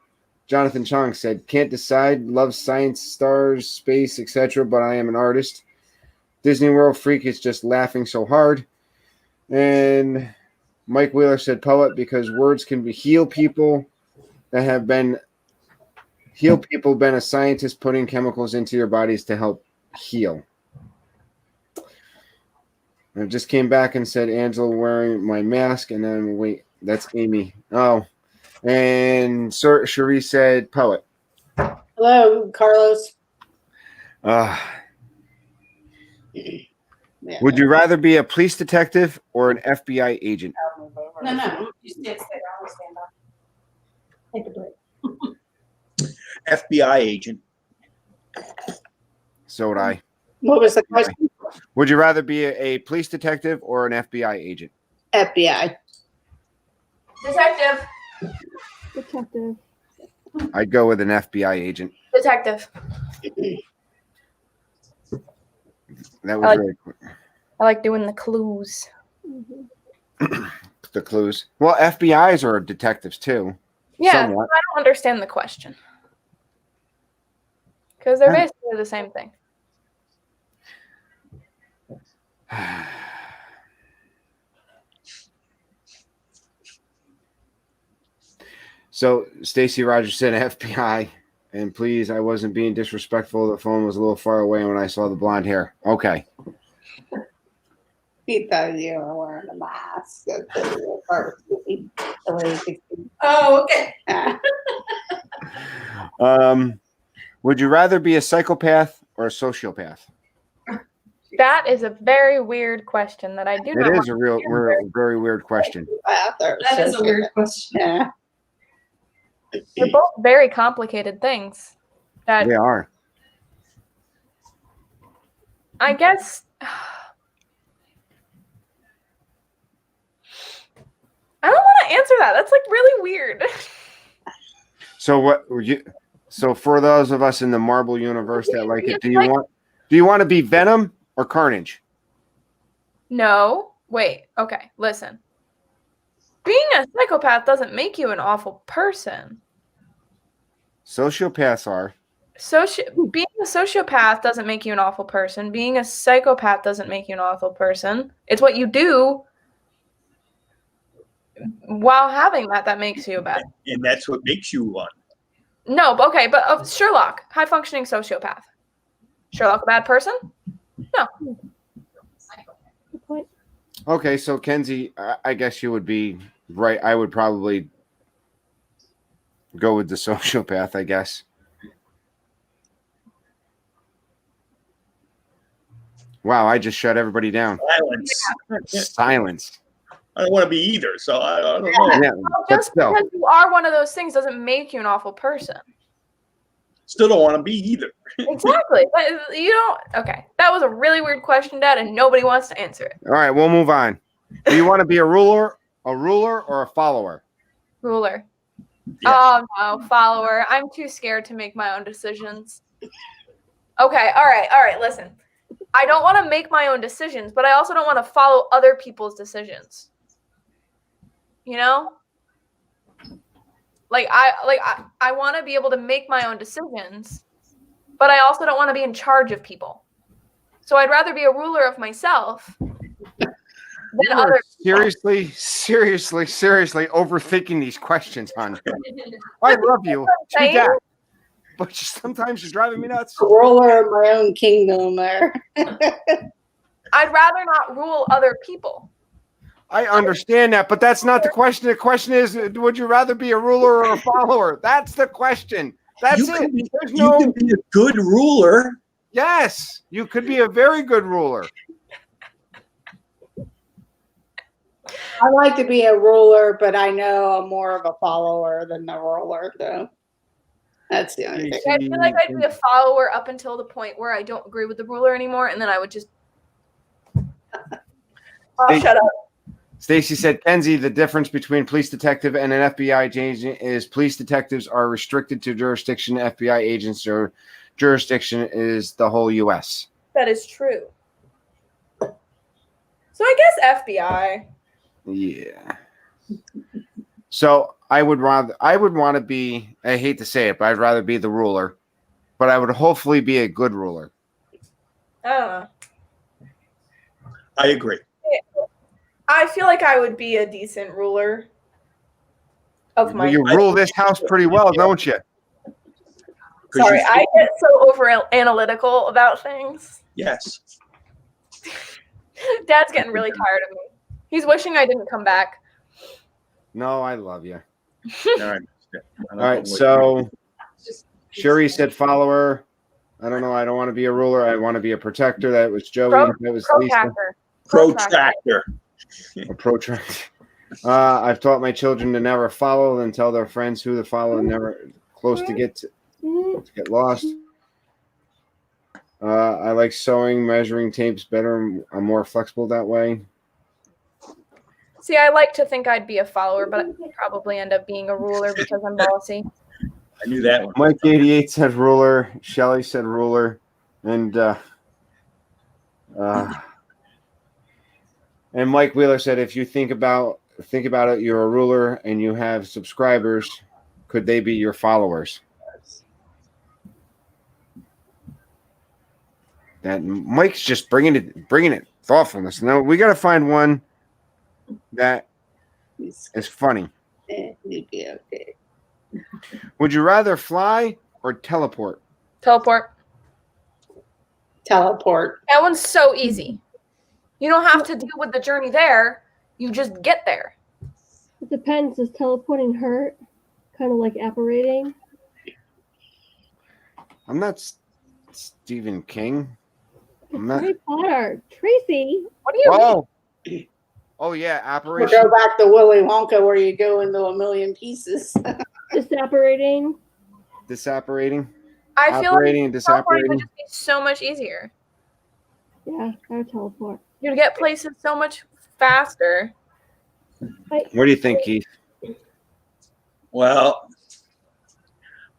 Jonathan Chong said can't decide, loves science, stars, space, etc., but I am an artist. Disney World freak is just laughing so hard. And Mike Wheeler said poet because words can heal people that have been a scientist putting chemicals into your bodies to help heal. I just came back and said Angela wearing my mask, and then wait, that's Amy. Oh, and Cherie said poet. Hello, Carlos. Would you rather be a police detective or an FBI agent? No. You stand there. I'll stand up. Take a break. FBI agent. So would I. What was the question? Would you rather be a police detective or an FBI agent? FBI. Detective. Detective. I'd go with an FBI agent. Detective. That I was like- really quick. I like doing the clues. Mhm. The clues. Well, FBI's are detectives too. Yeah, Somewhat. I don't understand the question. Because they're Huh. basically the same thing. So Stacy Rogers said FBI, and please, I wasn't being disrespectful. The phone was a little far away when I saw the blonde hair. Okay. He thought you were wearing a mask. Oh, okay. Would you rather be a psychopath or a sociopath? That is a very weird question that I do not It is want a real, to answer. very weird question. That is a weird question. Yeah. They're both very complicated things. That They are. I guess I don't want to answer that. That's like really weird. So what were you? So for those of us in the Marvel universe that like it, It's do you like- want to be Venom or Carnage? No. Wait. Okay. Listen. Being a psychopath doesn't make you an awful person. Sociopaths are. Being a sociopath doesn't make you an awful person. Being a psychopath doesn't make you an awful person. It's what you do while having that makes you a bad. And that's what makes you one. No, but okay, but Sherlock, high functioning sociopath. Sherlock, a bad person? No. Good point. Okay, so Kenzie, I guess you would be right. I would probably go with the sociopath, I guess. Wow, I just shut everybody down. Silence. Silence. I don't want to be either, so I don't know. Yeah, Well, but just still, because you are one of those things doesn't make you an awful person. Still don't want to be either. Exactly. But you don't. Okay, that was a really weird question, Dad, and nobody wants to answer it. all right, we'll move on. Do you want to be a ruler or a follower? Ruler. Yes. Oh no, follower. I'm too scared to make my own decisions. Okay, all right, listen. I don't want to make my own decisions, but I also don't want to follow other people's decisions. You know? I want to be able to make my own decisions, but I also don't want to be in charge of people. So I'd rather be a ruler of myself than You are other seriously overthinking these questions, hon. I love you to saying? death, but sometimes you're driving me nuts. Ruler of my own kingdom there. I'd rather not rule other people. I understand that, but that's not the question. The question is, would you rather be a ruler or a follower? That's the question. That's You it. can be- There's You no. can be a good ruler. Yes, you could be a very good ruler. I like to be a ruler, but I know I'm more of a follower than the ruler, though. That's the only thing. I feel like I'd be a follower up until the point where I don't agree with the ruler anymore, and then I would just. Oh, shut up. Stacy said, Kenzie, the difference between police detective and an FBI agent is police detectives are restricted to jurisdiction. FBI agents are jurisdiction is the whole U.S. That is true. So I guess FBI. Yeah. So I would want to be, I hate to say it, but I'd rather be the ruler, but I would hopefully be a good ruler. I don't know. I agree. I feel like I would be a decent ruler of my. You rule this house pretty well, don't you? 'Cause Sorry, you- I get so over analytical about things. Yes. Dad's getting really tired of me. He's wishing I didn't come back. No, I love you. All right. All right, so Sherry said follower. I don't know. I don't want to be a ruler. I want to be a protector. That was Joey. That was Lisa. Protractor. Protractor. A protractor. I've taught my children to never follow and tell their friends who to follow and never close to get lost. I like sewing, measuring tapes better. I'm more flexible that way. See, I like to think I'd be a follower, but I'd probably end up being a ruler because I'm bossy. I knew that one. Mike 88 said ruler. Shelly said ruler, and Mike Wheeler said if you think about it, you're a ruler and you have subscribers. Could they be your followers? That Mike's just bringing it thoughtfulness. Now we got to find one that is funny. Okay. Would you rather fly or teleport? Teleport. Teleport. That one's so easy. You don't have to deal with the journey there. You just get there. It depends. Does teleporting hurt? Kind of like apparating? I'm not Stephen King. I'm not. Harry Potter. Tracy. What do you mean? Oh yeah, We'll operation. go back to Willy Wonka where you go into a million pieces. Disapparating. Disapparating. I feel Operating and like teleporting disapparating. would just be so much easier. Yeah, gotta teleport. You'd get places so much faster. What do you think, Keith? Well,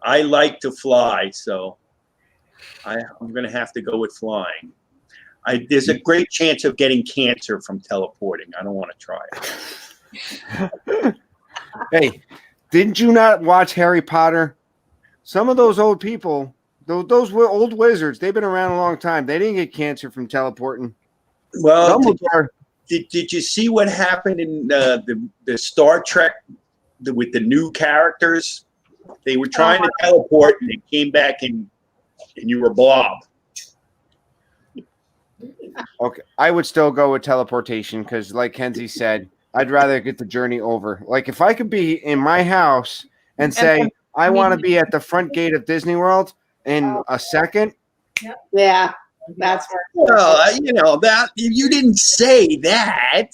I like to fly, so I'm going to have to go with flying. There's a great chance of getting cancer from teleporting. I don't want to try it. Hey, didn't you not watch Harry Potter? Some of those old people, those were old wizards. They've been around a long time. They didn't get cancer from teleporting. Well, Dumbledore. did you see what happened in the Star Trek with the new characters? They were trying to teleport and they came back and you were Blob. Okay, I would still go with teleportation because, like Kenzie said, I'd rather get the journey over. Like if I could be in my house and say I want to be at the front gate of Disney World in a second. Yeah, that's Well, you know that you didn't say that.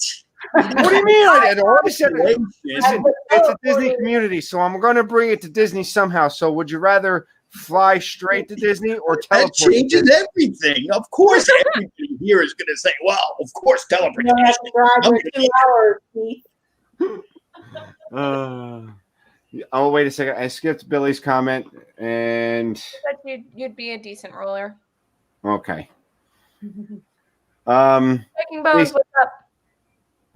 What do you mean? I already said it. Listen, it's a Disney community, so I'm going to bring it to Disney somehow. So would you rather fly straight to Disney or That teleport? to changes Disney? everything. Of course, everybody here is going to say, "Well, of course, teleportation." You have to drive for 2 hours, Keith. Oh, wait a second. I skipped Billy's comment, and But you'd be a decent ruler. okay. Making Bones, what's up?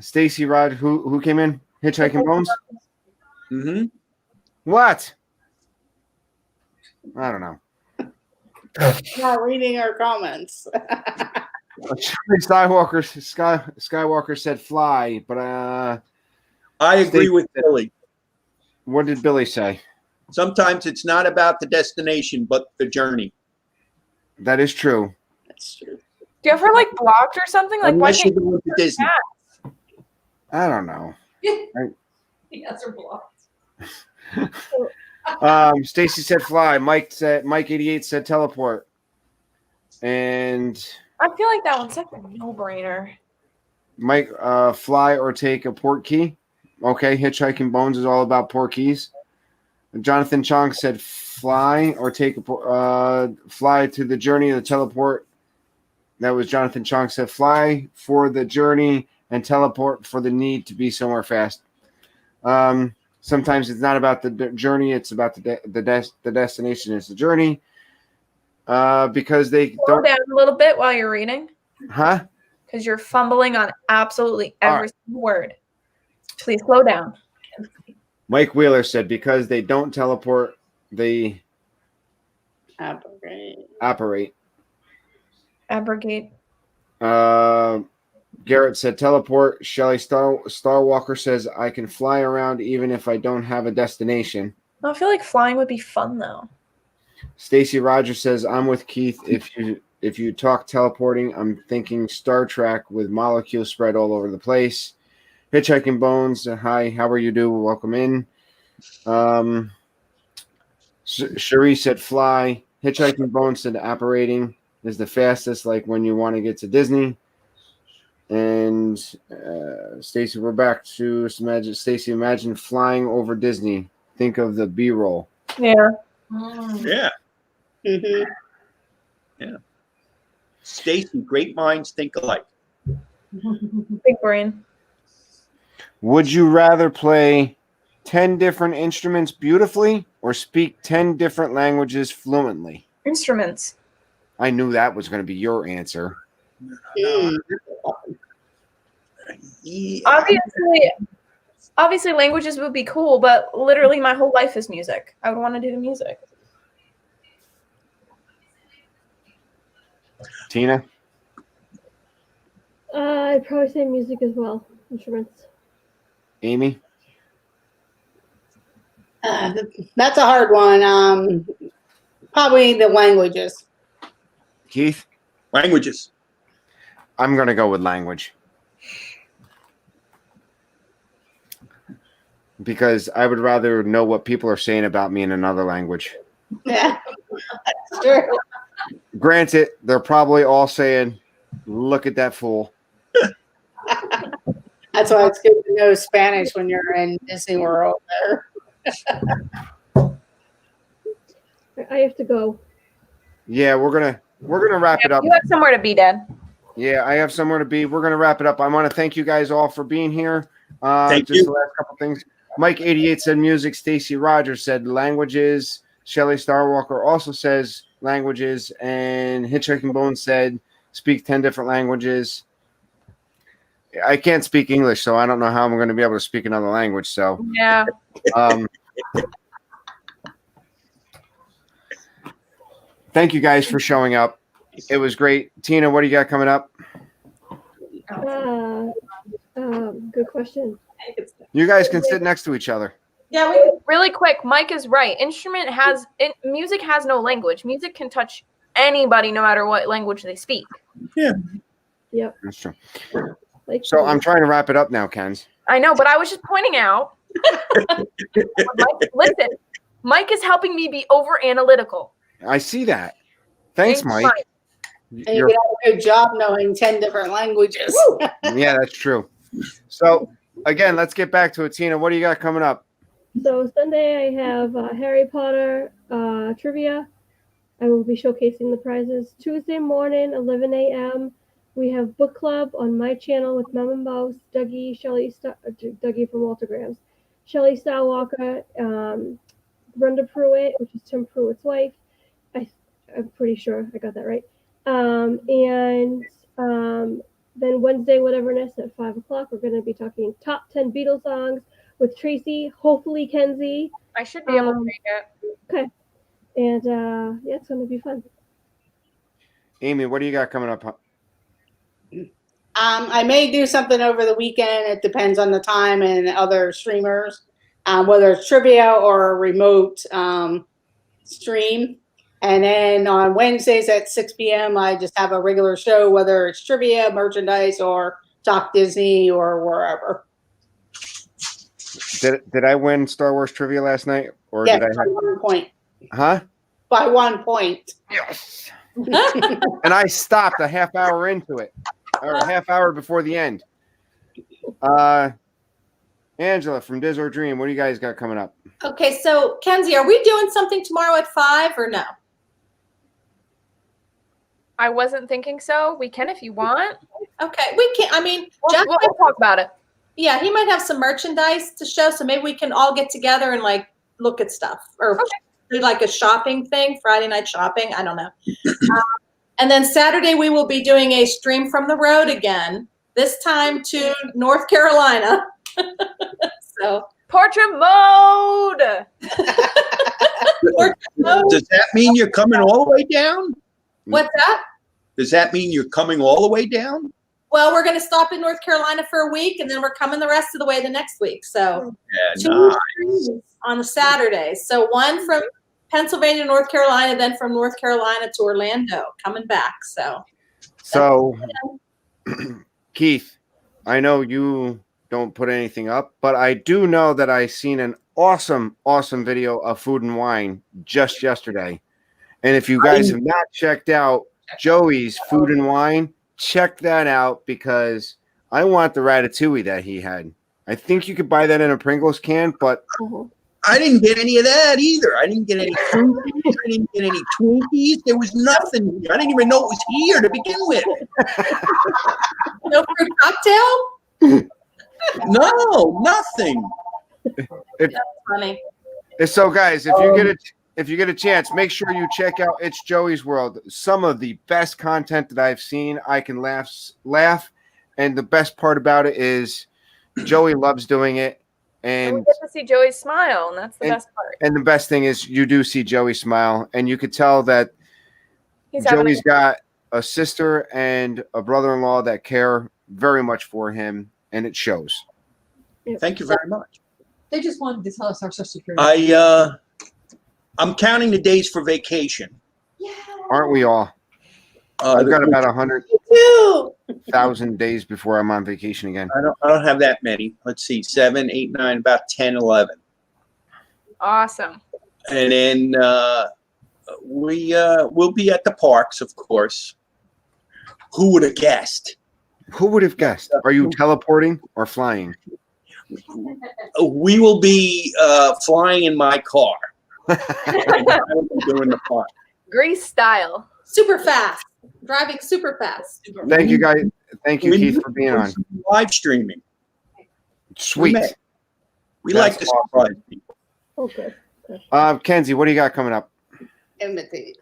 Stacy Rod, who came in? Hitchhiking Bones? Mm-hmm. What? I don't know. Not reading our comments. Skywalker said fly, but I agree with Billy. What did Billy say? Sometimes it's not about the destination, but the journey. That is true. That's true. Do you ever like blocked or something? Like why Unless you're can't going to Disney. I don't know. Yes, or blocked. Stacy said fly. Mike 88 said teleport. And I feel like that one's like a no-brainer. Mike, fly or take a port key. Okay, Hitchhiking Bones is all about port keys. Jonathan Chong said fly or take fly to the journey of the teleport. That was Jonathan Chong said fly for the journey and teleport for the need to be somewhere fast. Sometimes it's not about the journey; it's about the destination. It's the journey. Because they Slow don't. down a little bit while you're reading, Huh? because you're fumbling on absolutely every single word. Please slow down. Mike Wheeler said because they don't teleport, they operate. Abrogate. Garrett said teleport. Shelly Starwalker says I can fly around even if I don't have a destination. I feel like flying would be fun though. Stacy Rogers says I'm with Keith. If you talk teleporting, I'm thinking Star Trek with molecules spread all over the place. Hitchhiking Bones, hi, how are you doing? Welcome in. Cherie said fly. Hitchhiking Bones said apparating is the fastest, like when you want to get to Disney. And Stacy, we're back to Stacy. Imagine flying over Disney. Think of the B-roll. Yeah. Yeah. Mm-hmm. Stacy, great minds think alike. Big brain. Would you rather play 10 different instruments beautifully or speak 10 different languages fluently? Instruments. I knew that was going to be your answer. Mm. Yeah. Obviously languages would be cool, but literally my whole life is music. I would want to do the music. Tina? I'd probably say music as well. Instruments. Amy? That's a hard one. Probably the languages. Keith? Languages. I'm going to go with language. Because I would rather know what people are saying about me in another language. Yeah, sure. Granted, they're probably all saying, look at that fool. That's why it's good to know Spanish when you're in Disney World there. I have to go. Yeah, we're gonna wrap it up. You have somewhere to be, Dad. Yeah, I have somewhere to be. We're gonna wrap it up. I want to thank you guys all for being here. Thank just you. the last couple things. Mike 88 said music. Stacy Rogers said languages. Shelly Starwalker also says languages. And Hitchhiking Bones said speak 10 different languages. I can't speak English, so I don't know how I'm going to be able to speak another language. So Yeah. Thank you guys for showing up. It was great. Tina, what do you got coming up? Good question. You guys can sit next to each other. Yeah, we Really quick, Mike is right. Music has no language. Music can touch anybody no matter what language they speak. Yep. That's true. Like So I'm trying to wrap it up now, Kenz. I know, but I was just pointing out. Listen, Mike is helping me be over analytical. I see that. Thanks, Mike. and you get a good job knowing 10 different languages. Yeah, that's true. So again, let's get back to it. Tina, what do you got coming up? So Sunday I have Harry Potter trivia. I will be showcasing the prizes. Tuesday morning, 11 a.m. We have book club on my channel with Mom and Mouse, Dougie from Walter Grams, Shelley Starwalker, Brenda Pruitt, which is Tim Pruitt's wife. I'm pretty sure I got that right. Then Wednesday, whateverness at 5 o'clock, we're going to be talking top 10 Beatles songs with Tracy, hopefully Kenzie. I should be able to read it. Okay. And yeah, it's going to be fun. Amy, what do you got coming up? I may do something over the weekend. It depends on the time and other streamers, whether it's trivia or a remote stream. And then on Wednesdays at 6 p.m., I just have a regular show, whether it's trivia, merchandise, or Talk Disney or wherever. Did I win Star Wars trivia last night? Or Yes, did I by 1 point. Huh? By 1 point. Yes. And I stopped a half hour into it. Or a half hour before the end. Angela from Diz or Dream, what do you guys got coming up? Okay, so Kenzie, are we doing something tomorrow at 5 or no? I wasn't thinking so. We can if you want. Okay, we can. I mean, We'll talk about it. Yeah, he might have some merchandise to show, so maybe we can all get together and like look at stuff or do like a shopping thing, Friday night shopping. I don't know. And then Saturday we will be doing a stream from the road again. This time to North Carolina. So portrait mode. Does that mean you're coming all the way down? What's that? Does that mean you're coming all the way down? Well, we're going to stop in North Carolina for a week, and then we're coming the rest of the way the next week. So Yeah, 2 nice. streams on the Saturdays. So one from Pennsylvania to North Carolina, then from North Carolina to Orlando, coming back. So, Keith, I know you don't put anything up, but I do know that I seen an awesome video of Food and Wine just yesterday. And if you guys have not checked out Joey's Food and Wine, check that out because I want the ratatouille that he had. I think you could buy that in a Pringles can, but I didn't get any of that either. I didn't get any Twinkies. I didn't get any Twinkies. There was nothing here. I didn't even know it was here to begin with. No fruit cocktail? No, nothing. Funny. so guys, if you get a chance, make sure you check out It's Joey's World. Some of the best content that I've seen. I can laugh, and the best part about it is Joey loves doing it. And we And get to see Joey smile, and that's the best part. and the best thing is you do see Joey smile, and you could tell that He's having Joey's got a sister and a brother-in-law that care very much for him, and it shows. Thank you very much. They just wanted to tell us our social security. I'm counting the days for vacation. Aren't we all? I've got about 100,000 days before I'm on vacation again. I don't have that many. Let's see, 7, 8, 9, about 10, 11. awesome. And then we'll be at the parks, of course. Who would have guessed? Who would have guessed? Are you teleporting or flying? We will be flying in my car. I will be doing the park. Grease style. Super fast. Driving super fast. Thank you, guys. Thank you, Keith, for being on. Live streaming. Sweet. We That's like to surprise people. Okay. Kenzie, what do you got coming up? Imitate.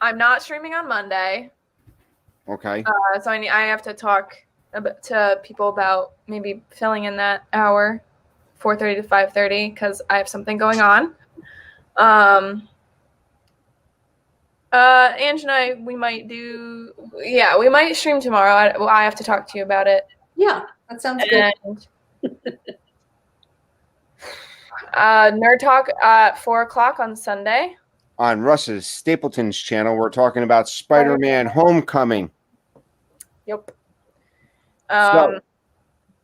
I'm not streaming on Monday, Okay. so I have to talk to people about maybe filling in that hour, 4:30 to 5:30, because I have something going on. Ange and I, we might stream tomorrow. I have to talk to you about it. Yeah, that sounds good. And Nerd Talk at 4:00 on Sunday. On Russ's Stapleton's channel, we're talking about Spider-Man Homecoming. Yep. So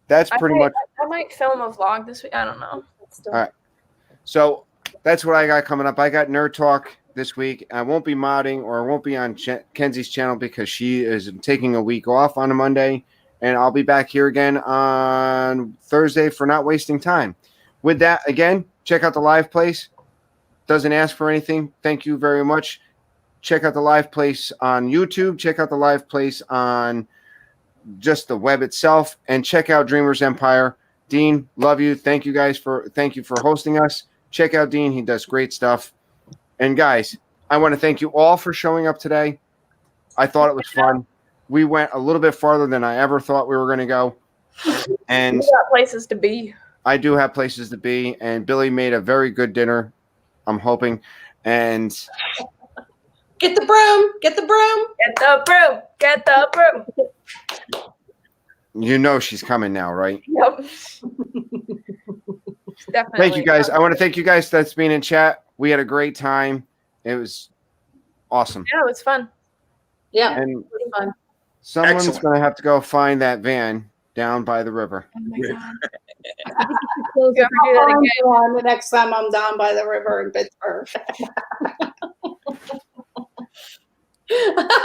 that's pretty much. I might film a vlog this week. I don't know. All right. So that's what I got coming up. I got Nerd Talk this week. I won't be modding or I won't be on Kenzie's channel because she is taking a week off on a Monday. And I'll be back here again on Thursday for Not Wasting Time. With that, again, check out the live place. Doesn't ask for anything. Thank you very much. Check out the live place on YouTube. Check out the live place on just the web itself. And check out Dreamers Empire. Dean, love you. Thank you for hosting us. Check out Dean. He does great stuff. And guys, I want to thank you all for showing up today. I thought it was fun. We went a little bit farther than I ever thought we were going to go. And We got places to be. I do have places to be. And Billy made a very good dinner, I'm hoping. And Get the broom. Get the broom. Get the broom. Get the broom. you know she's coming now, right? Yep. Definitely. Thank you, guys. I want to thank you guys that's been in chat. We had a great time. It was awesome. Yeah, it was fun. Yeah, And it was fun. someone's Excellent. going to have to go find that van down by the river. Oh my God. Close You ever do that again? On the next time I'm down by the river in Pittsburgh.